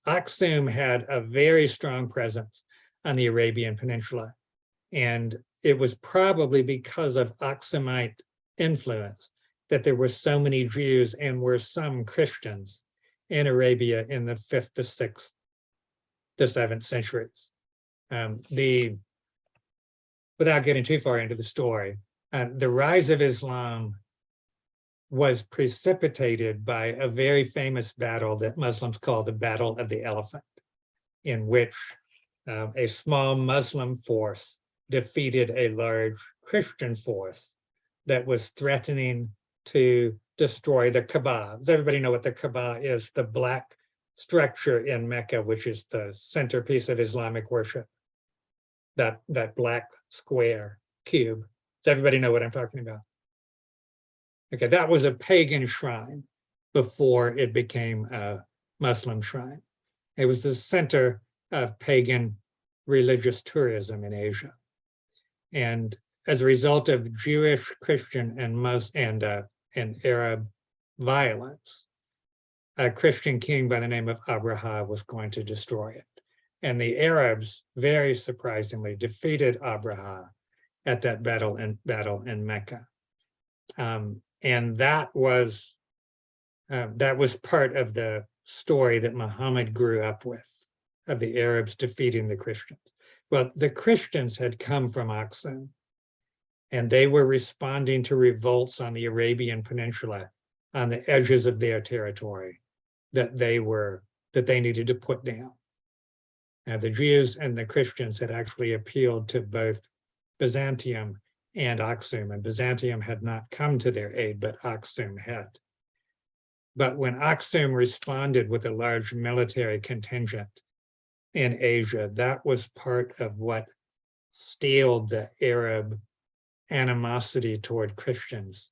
Aksum had a very strong presence on the Arabian Peninsula, and it was probably because of Aksumite influence that there were so many Jews and were some Christians in Arabia in the 5th to 6th to 7th centuries. Without getting too far into the story, the rise of Islam was precipitated by a very famous battle that Muslims call the Battle of the Elephant, in which a small Muslim force defeated a large Christian force that was threatening to destroy the Kaaba. Does everybody know what the Kaaba is? The black structure in Mecca, which is the centerpiece of Islamic worship. That black square cube. Does everybody know what I'm talking about? Okay, that was a pagan shrine before it became a Muslim shrine. It was the center of pagan religious tourism in Asia. And as a result of Jewish, Christian, and Arab violence, a Christian king by the name of Abraha was going to destroy it. And the Arabs, very surprisingly, defeated Abraha at that battle in Mecca. And that was part of the story that Muhammad grew up with, of the Arabs defeating the Christians. Well, the Christians had come from Aksum, and they were responding to revolts on the Arabian Peninsula on the edges of their territory that they needed to put down. Now, the Jews and the Christians had actually appealed to both Byzantium and Aksum, and Byzantium had not come to their aid, but Aksum had. But when Aksum responded with a large military contingent in Asia, that was part of what steeled the Arab animosity toward Christians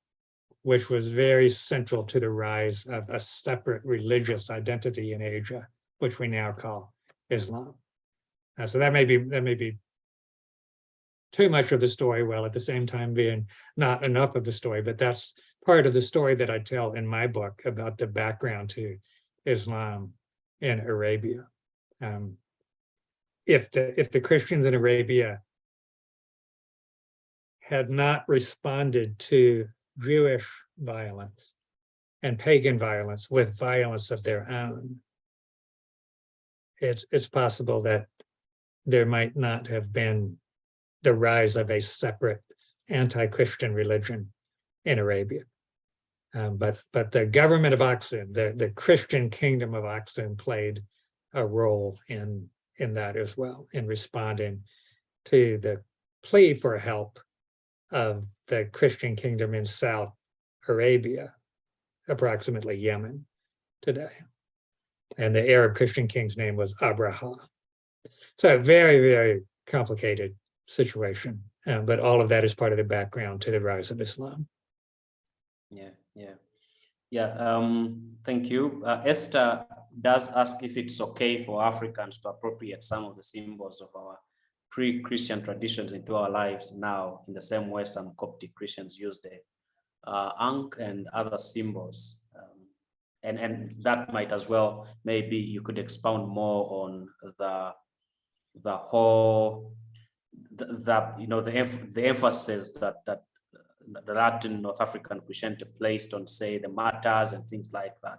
which was very central to the rise of a separate religious identity in Asia, which we now call Islam. So that may be too much of the story, while at the same time being not enough of the story, but that's part of the story that I tell in my book about the background to Islam in Arabia. If the Christians in Arabia had not responded to Jewish violence and pagan violence with violence of their own, it's possible that there might not have been the rise of a separate anti-Christian religion in Arabia. But the government of Aksum, the Christian kingdom of Aksum, played a role in that as well, in responding to the plea for help of the Christian kingdom in South Arabia, approximately Yemen today. And the Arab Christian king's name was Abraha. So very, very complicated situation, but all of that is part of the background to the rise of Islam. Thank you. Esther does ask if it's okay for Africans to appropriate some of the symbols of our pre-Christian traditions into our lives now, in the same way some Coptic Christians use the Ankh and other symbols. And that might as well, maybe you could expound more on the whole, the emphasis that the Latin North African Christianity placed on, say, the martyrs and things like that,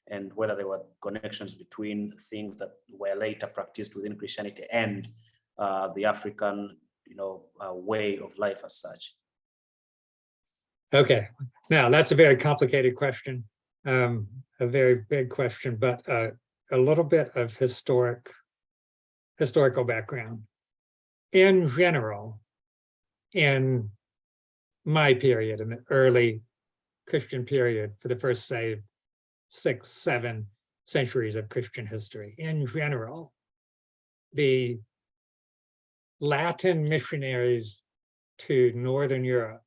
and whether there were connections between things that were later practiced within Christianity and the African, way of life as such. Okay, now that's a very complicated question, a very big question, but a little bit of historical background. In general, in my period, in the early Christian period, for the first, say, 6-7 centuries of Christian history, in general, the Latin missionaries to Northern Europe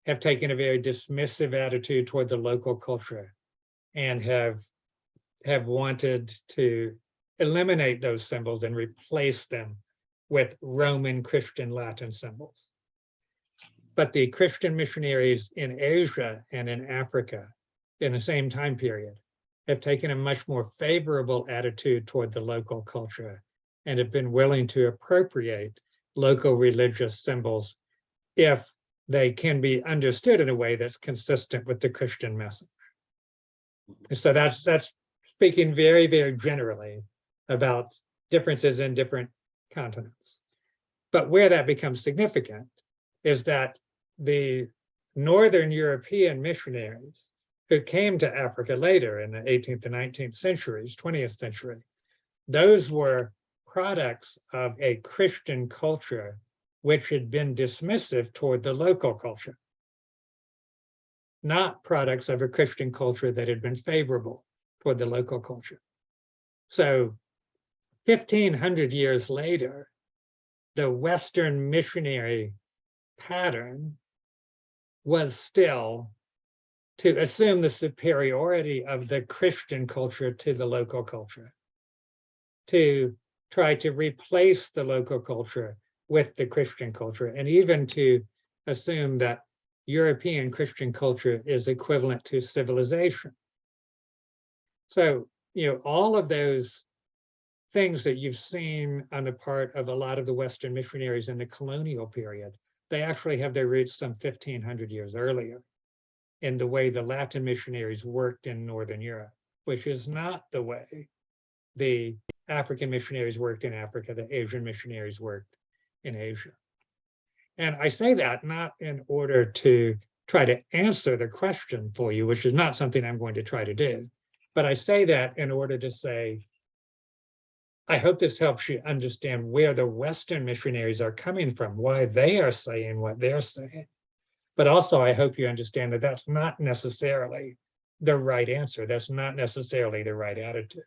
have taken a very dismissive attitude toward the local culture and have wanted to eliminate those symbols and replace them with Roman Christian Latin symbols. But the Christian missionaries in Asia and in Africa in the same time period have taken a much more favorable attitude toward the local culture and have been willing to appropriate local religious symbols if they can be understood in a way that's consistent with the Christian message. So that's speaking very, very generally about differences in different continents. But where that becomes significant is that the Northern European missionaries who came to Africa later in the 18th and 19th centuries, 20th century, those were products of a Christian culture which had been dismissive toward the local culture, not products of a Christian culture that had been favorable toward the local culture. So 1,500 years later, the Western missionary pattern was still to assume the superiority of the Christian culture to the local culture, to try to replace the local culture with the Christian culture, and even to assume that European Christian culture is equivalent to civilization. So, all of those things that you've seen on the part of a lot of the Western missionaries in the colonial period, they actually have their roots some 1,500 years earlier in the way the Latin missionaries worked in Northern Europe, which is not the way the African missionaries worked in Africa, the Asian missionaries worked in Asia. And I say that not in order to try to answer the question for you, which is not something I'm going to try to do, but I say that in order to say, I hope this helps you understand where the Western missionaries are coming from, why they are saying what they're saying. But also, I hope you understand that that's not necessarily the right answer. That's not necessarily the right attitude.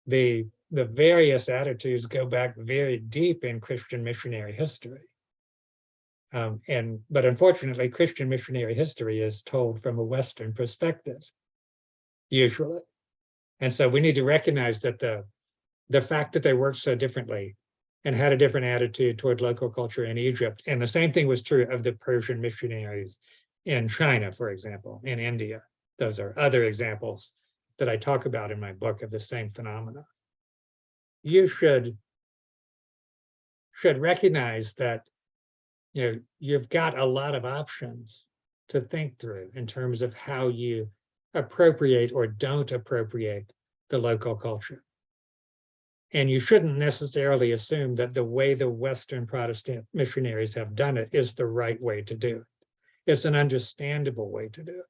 The various attitudes go back very deep in Christian missionary history. But unfortunately, Christian missionary history is told from a Western perspective, usually. And so we need to recognize that the fact that they worked so differently and had a different attitude toward local culture in Egypt, and the same thing was true of the Persian missionaries in China, for example, in India. Those are other examples that I talk about in my book of the same phenomena. You should recognize that you've got a lot of options to think through in terms of how you appropriate or don't appropriate the local culture. And you shouldn't necessarily assume that the way the Western Protestant missionaries have done it is the right way to do it. It's an understandable way to do it.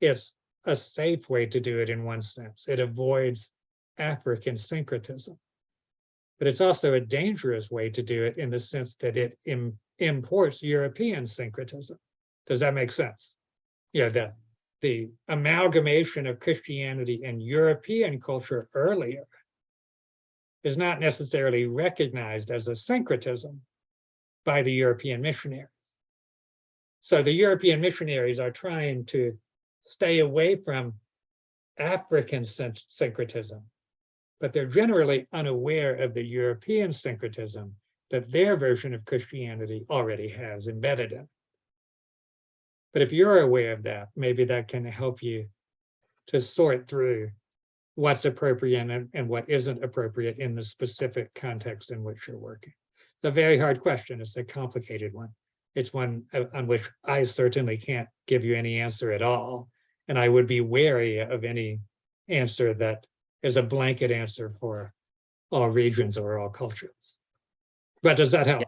It's a safe way to do it in one sense. It avoids African syncretism. But it's also a dangerous way to do it in the sense that it imports European syncretism. Does that make sense? The amalgamation of Christianity and European culture earlier is not necessarily recognized as a syncretism by the European missionaries. So the European missionaries are trying to stay away from African syncretism, but they're generally unaware of the European syncretism that their version of Christianity already has embedded in. But if you're aware of that, maybe that can help you to sort through what's appropriate and what isn't appropriate in the specific context in which you're working. It's a very hard question. It's a complicated one. It's one on which I certainly can't give you any answer at all. And I would be wary of any answer that is a blanket answer for all regions or all cultures. But does that help?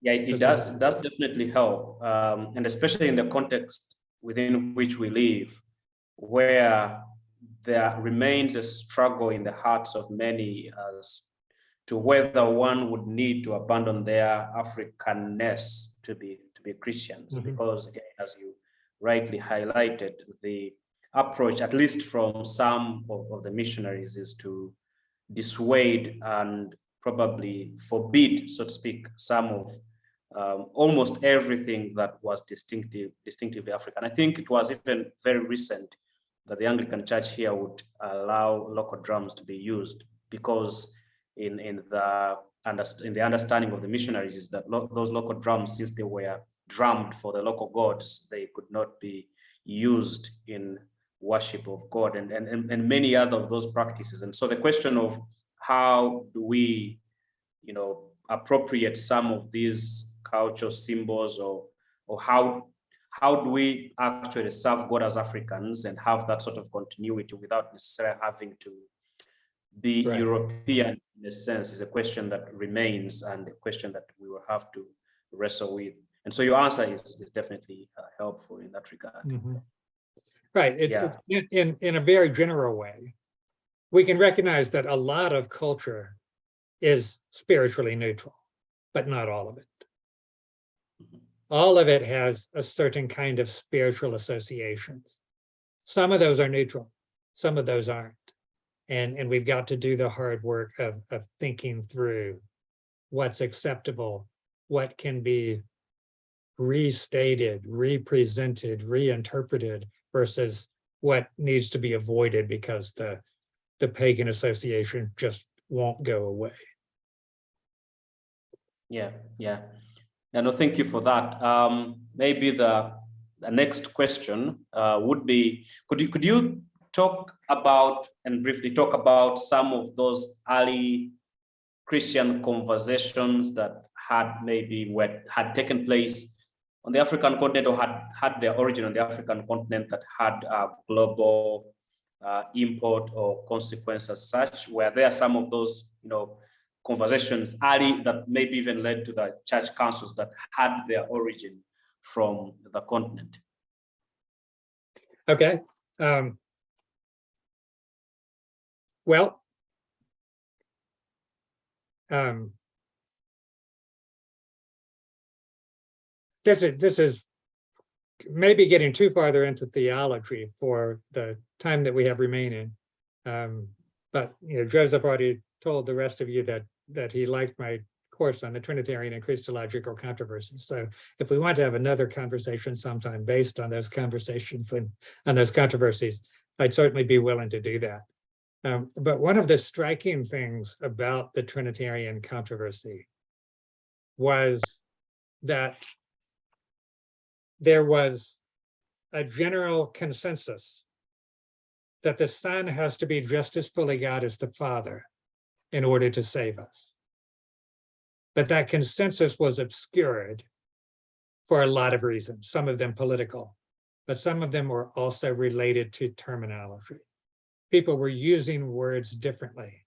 Yeah, it does definitely help. And especially in the context within which we live, where there remains a struggle in the hearts of many as to whether one would need to abandon their Africanness to be Christians. Mm-hmm. Because again, as you rightly highlighted, the approach, at least from some of the missionaries, is to dissuade and probably forbid, so to speak, some of almost everything that was distinctively African. I think it was even very recent that the Anglican Church here would allow local drums to be used, because in the understanding of the missionaries is that those local drums, since they were drummed for the local gods, they could not be used in worship of God and many other of those practices. And so the question of how do we, appropriate some of these cultural symbols, or how do we actually serve God as Africans and have that sort of continuity without necessarily having to be right. European in a sense, is a question that remains and a question that we will have to wrestle with. And so your answer is definitely helpful in that regard. Mm-hmm. Right. In a very general way, we can recognize that a lot of culture is spiritually neutral, but not all of it. Mm-hmm. All of it has a certain kind of spiritual associations. Some of those are neutral, some of those aren't. And we've got to do the hard work of thinking through what's acceptable, what can be restated, represented, reinterpreted, versus what needs to be avoided because the pagan association just won't go away. Yeah. No, thank you for that. Maybe the next question would be, could you talk about and briefly talk about some of those early Christian conversations that had taken place on the African continent, or had their origin on the African continent, that had global import or consequence as such? Were there some of those, conversations early that maybe even led to the church councils that had their origin from the continent? Okay. Well, this is maybe getting too farther into theology for the time that we have remaining. But Joseph already told the rest of you that he liked my course on the Trinitarian and Christological controversies. So if we want to have another conversation sometime based on those conversations and on those controversies, I'd certainly be willing to do that. But one of the striking things about the Trinitarian controversy was that there was a general consensus that the Son has to be just as fully God as the Father in order to save us. But that consensus was obscured for a lot of reasons, some of them political, but some of them were also related to terminology. People were using words differently,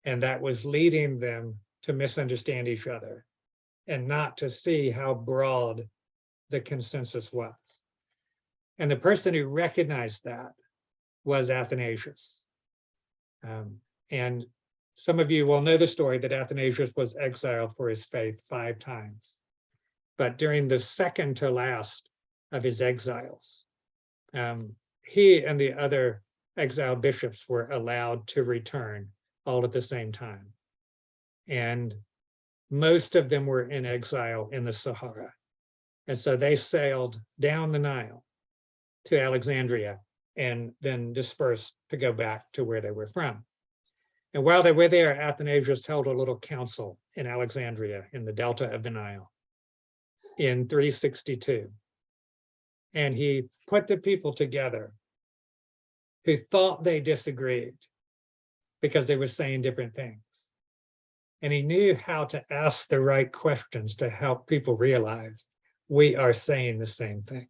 and that was leading them to misunderstand each other and not to see how broad the consensus was. And the person who recognized that was Athanasius. And some of you will know the story that Athanasius was exiled for his faith 5 times. But during the second to last of his exiles, he and the other exiled bishops were allowed to return all at the same time. And most of them were in exile in the Sahara. And so they sailed down the Nile to Alexandria and then dispersed to go back to where they were from. And while they were there, Athanasius held a little council in Alexandria in the delta of the Nile in 362. And he put the people together who thought they disagreed because they were saying different things. And he knew how to ask the right questions to help people realize we are saying the same thing.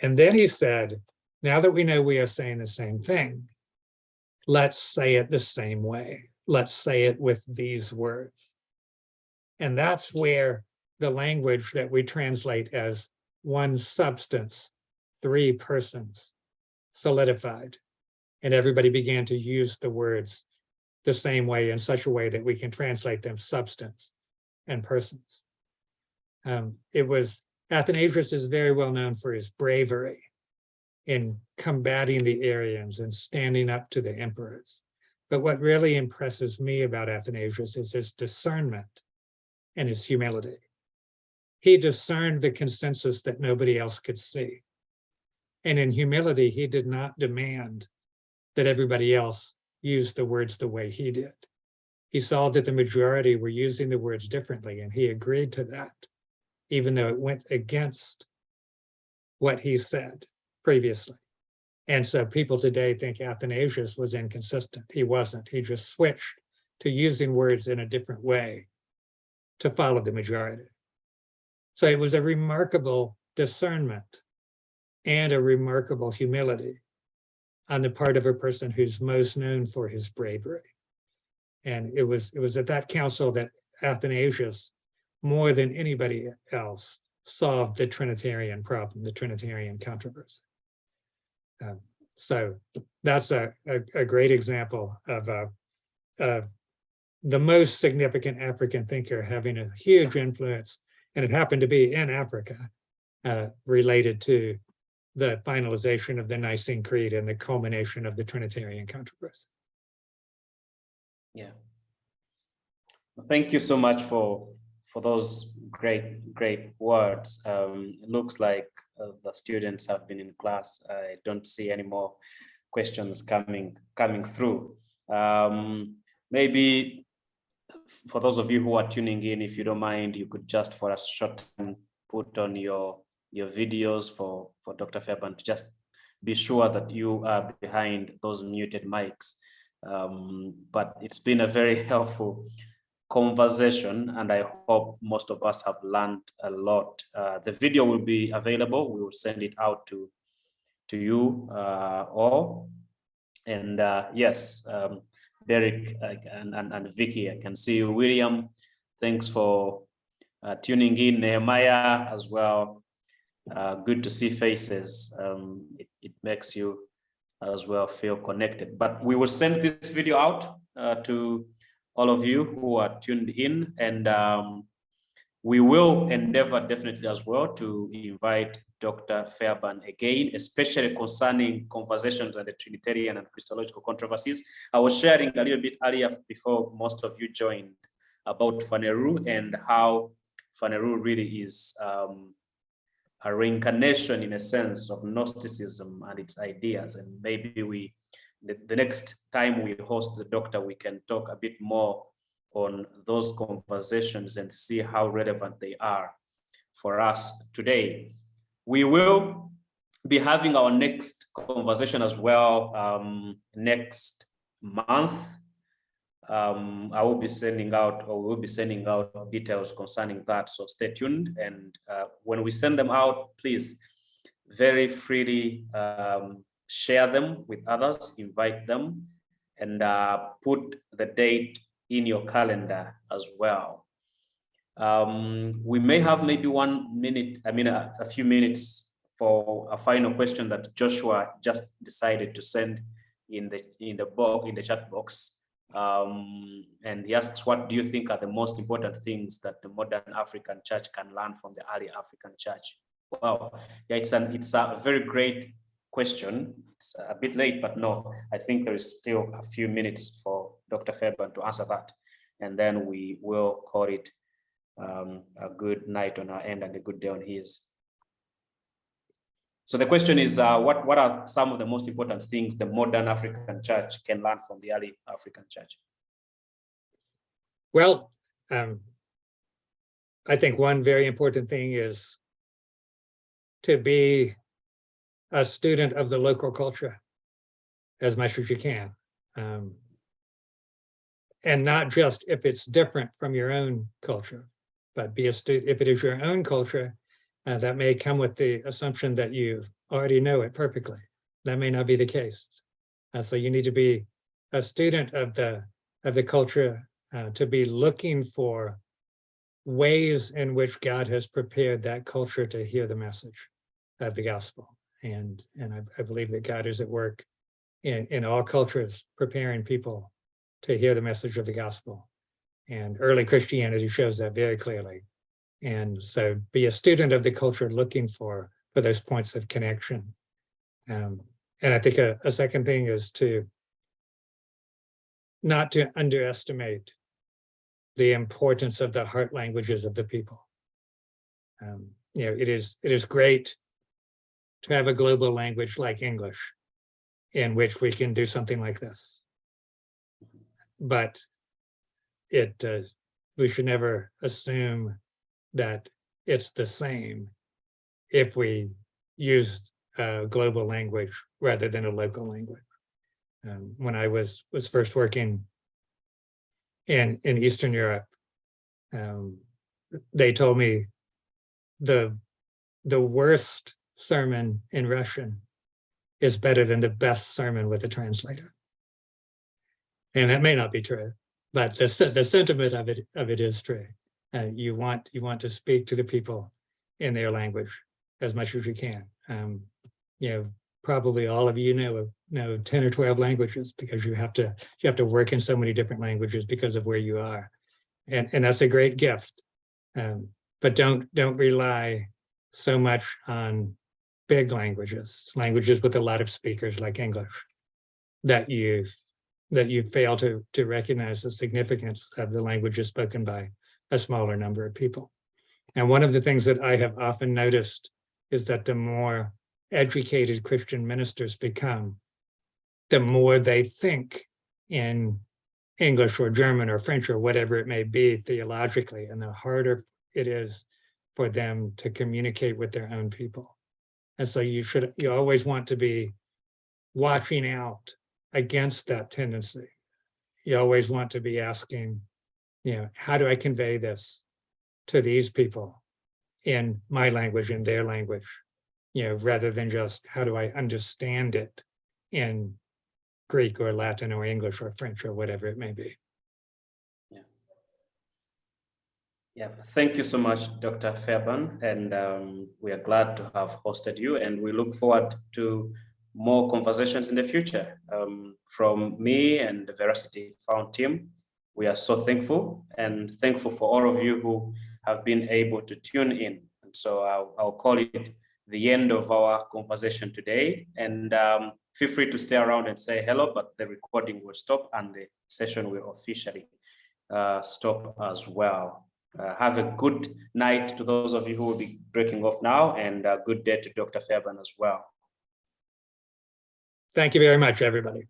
And then he said, now that we know we are saying the same thing, let's say it the same way. Let's say it with these words. And that's where the language that we translate as one substance, 3 persons, solidified. And everybody began to use the words the same way in such a way that we can translate them substance and persons. Athanasius is very well known for his bravery in combating the Arians and standing up to the emperors. But what really impresses me about Athanasius is his discernment and his humility. He discerned the consensus that nobody else could see. And in humility, he did not demand that everybody else use the words the way he did. He saw that the majority were using the words differently, and he agreed to that, even though it went against what he said previously. And so people today think Athanasius was inconsistent. He wasn't. He just switched to using words in a different way to follow the majority. So it was a remarkable discernment and a remarkable humility on the part of a person who's most known for his bravery. And it was at that council that Athanasius, more than anybody else, solved the Trinitarian problem, the Trinitarian controversy. So that's a great example of the most significant African thinker having a huge influence, and it happened to be in Africa, related to the finalization of the Nicene Creed and the culmination of the Trinitarian controversy. Yeah. Thank you so much for those great words. It looks like the students have been in class. I don't see any more questions coming through. Maybe for those of you who are tuning in, if you don't mind, you could just for a short time put on your videos for Dr. Fairbairn to just be sure that you are behind those muted mics. But it's been a very helpful conversation, and I hope most of us have learned a lot. The video will be available. We will send it out to you all. And yes, Derek and Vicky, I can see you. William, thanks for tuning in. Nehemiah as well. Good to see faces. It makes you as well feel connected. But we will send this video out to all of you who are tuned in, and we will endeavor definitely as well to invite Dr. Fairbairn again, especially concerning conversations on the Trinitarian and Christological controversies. I was sharing a little bit earlier before most of you joined about Phaneroo and how Phaneroo really is a reincarnation, in a sense, of Gnosticism and its ideas. And maybe the next time we host the doctor, we can talk a bit more on those conversations and see how relevant they are for us today. We will be having our next conversation as well next month. I will be sending out, or we'll be sending out details concerning that, so stay tuned. And when we send them out, please very freely share them with others, invite them, and put the date in your calendar as well. We may have maybe 1 minute, a few minutes for a final question that Joshua just decided to send in the chat box. And he asks, what do you think are the most important things that the modern African church can learn from the early African church? Wow, yeah, it's a very great question. It's a bit late, but no, I think there is still a few minutes for Dr. Fairbairn to answer that. And then we will call it a good night on our end and a good day on his. So the question is, what are some of the most important things the modern African church can learn from the early African church? Well, I think one very important thing is to be a student of the local culture as much as you can. And not just if it's different from your own culture, but be a student, if it is your own culture, that may come with the assumption that you already know it perfectly. That may not be the case. So you need to be a student of the culture, to be looking for ways in which God has prepared that culture to hear the message of the gospel. And I believe that God is at work in all cultures, preparing people to hear the message of the gospel. And early Christianity shows that very clearly. And so be a student of the culture, looking for those points of connection. And I think a second thing is not to underestimate the importance of the heart languages of the people. It is great to have a global language like English, in which we can do something like this. But we should never assume that it's the same if we use a global language rather than a local language. When I was first working in Eastern Europe, they told me the worst sermon in Russian is better than the best sermon with a translator. And that may not be true, but the sentiment of it is true. You want to speak to the people in their language as much as you can. Probably all of you know 10 or 12 languages, because you have to work in so many different languages because of where you are, and that's a great gift. But don't rely so much on big languages with a lot of speakers like English, that you fail to recognize the significance of the languages spoken by a smaller number of people. And one of the things that I have often noticed is that the more educated Christian ministers become, the more they think in English or German or French or whatever it may be theologically, and the harder it is for them to communicate with their own people. And so you always want to be watching out against that tendency. You always want to be asking, how do I convey this to these people in my language, in their language, rather than just how do I understand it in Greek or Latin or English or French or whatever it may be. Yeah, thank you so much, Dr. Fairbairn, and we are glad to have hosted you, and we look forward to more conversations in the future. From me and the Veracity Found team, we are so thankful, and thankful for all of you who have been able to tune in. And so I'll call it the end of our conversation today, and feel free to stay around and say hello, but the recording will stop and the session will officially stop as well. Have a good night to those of you who will be breaking off now, and a good day to Dr. Fairbairn as well. Thank you very much, everybody.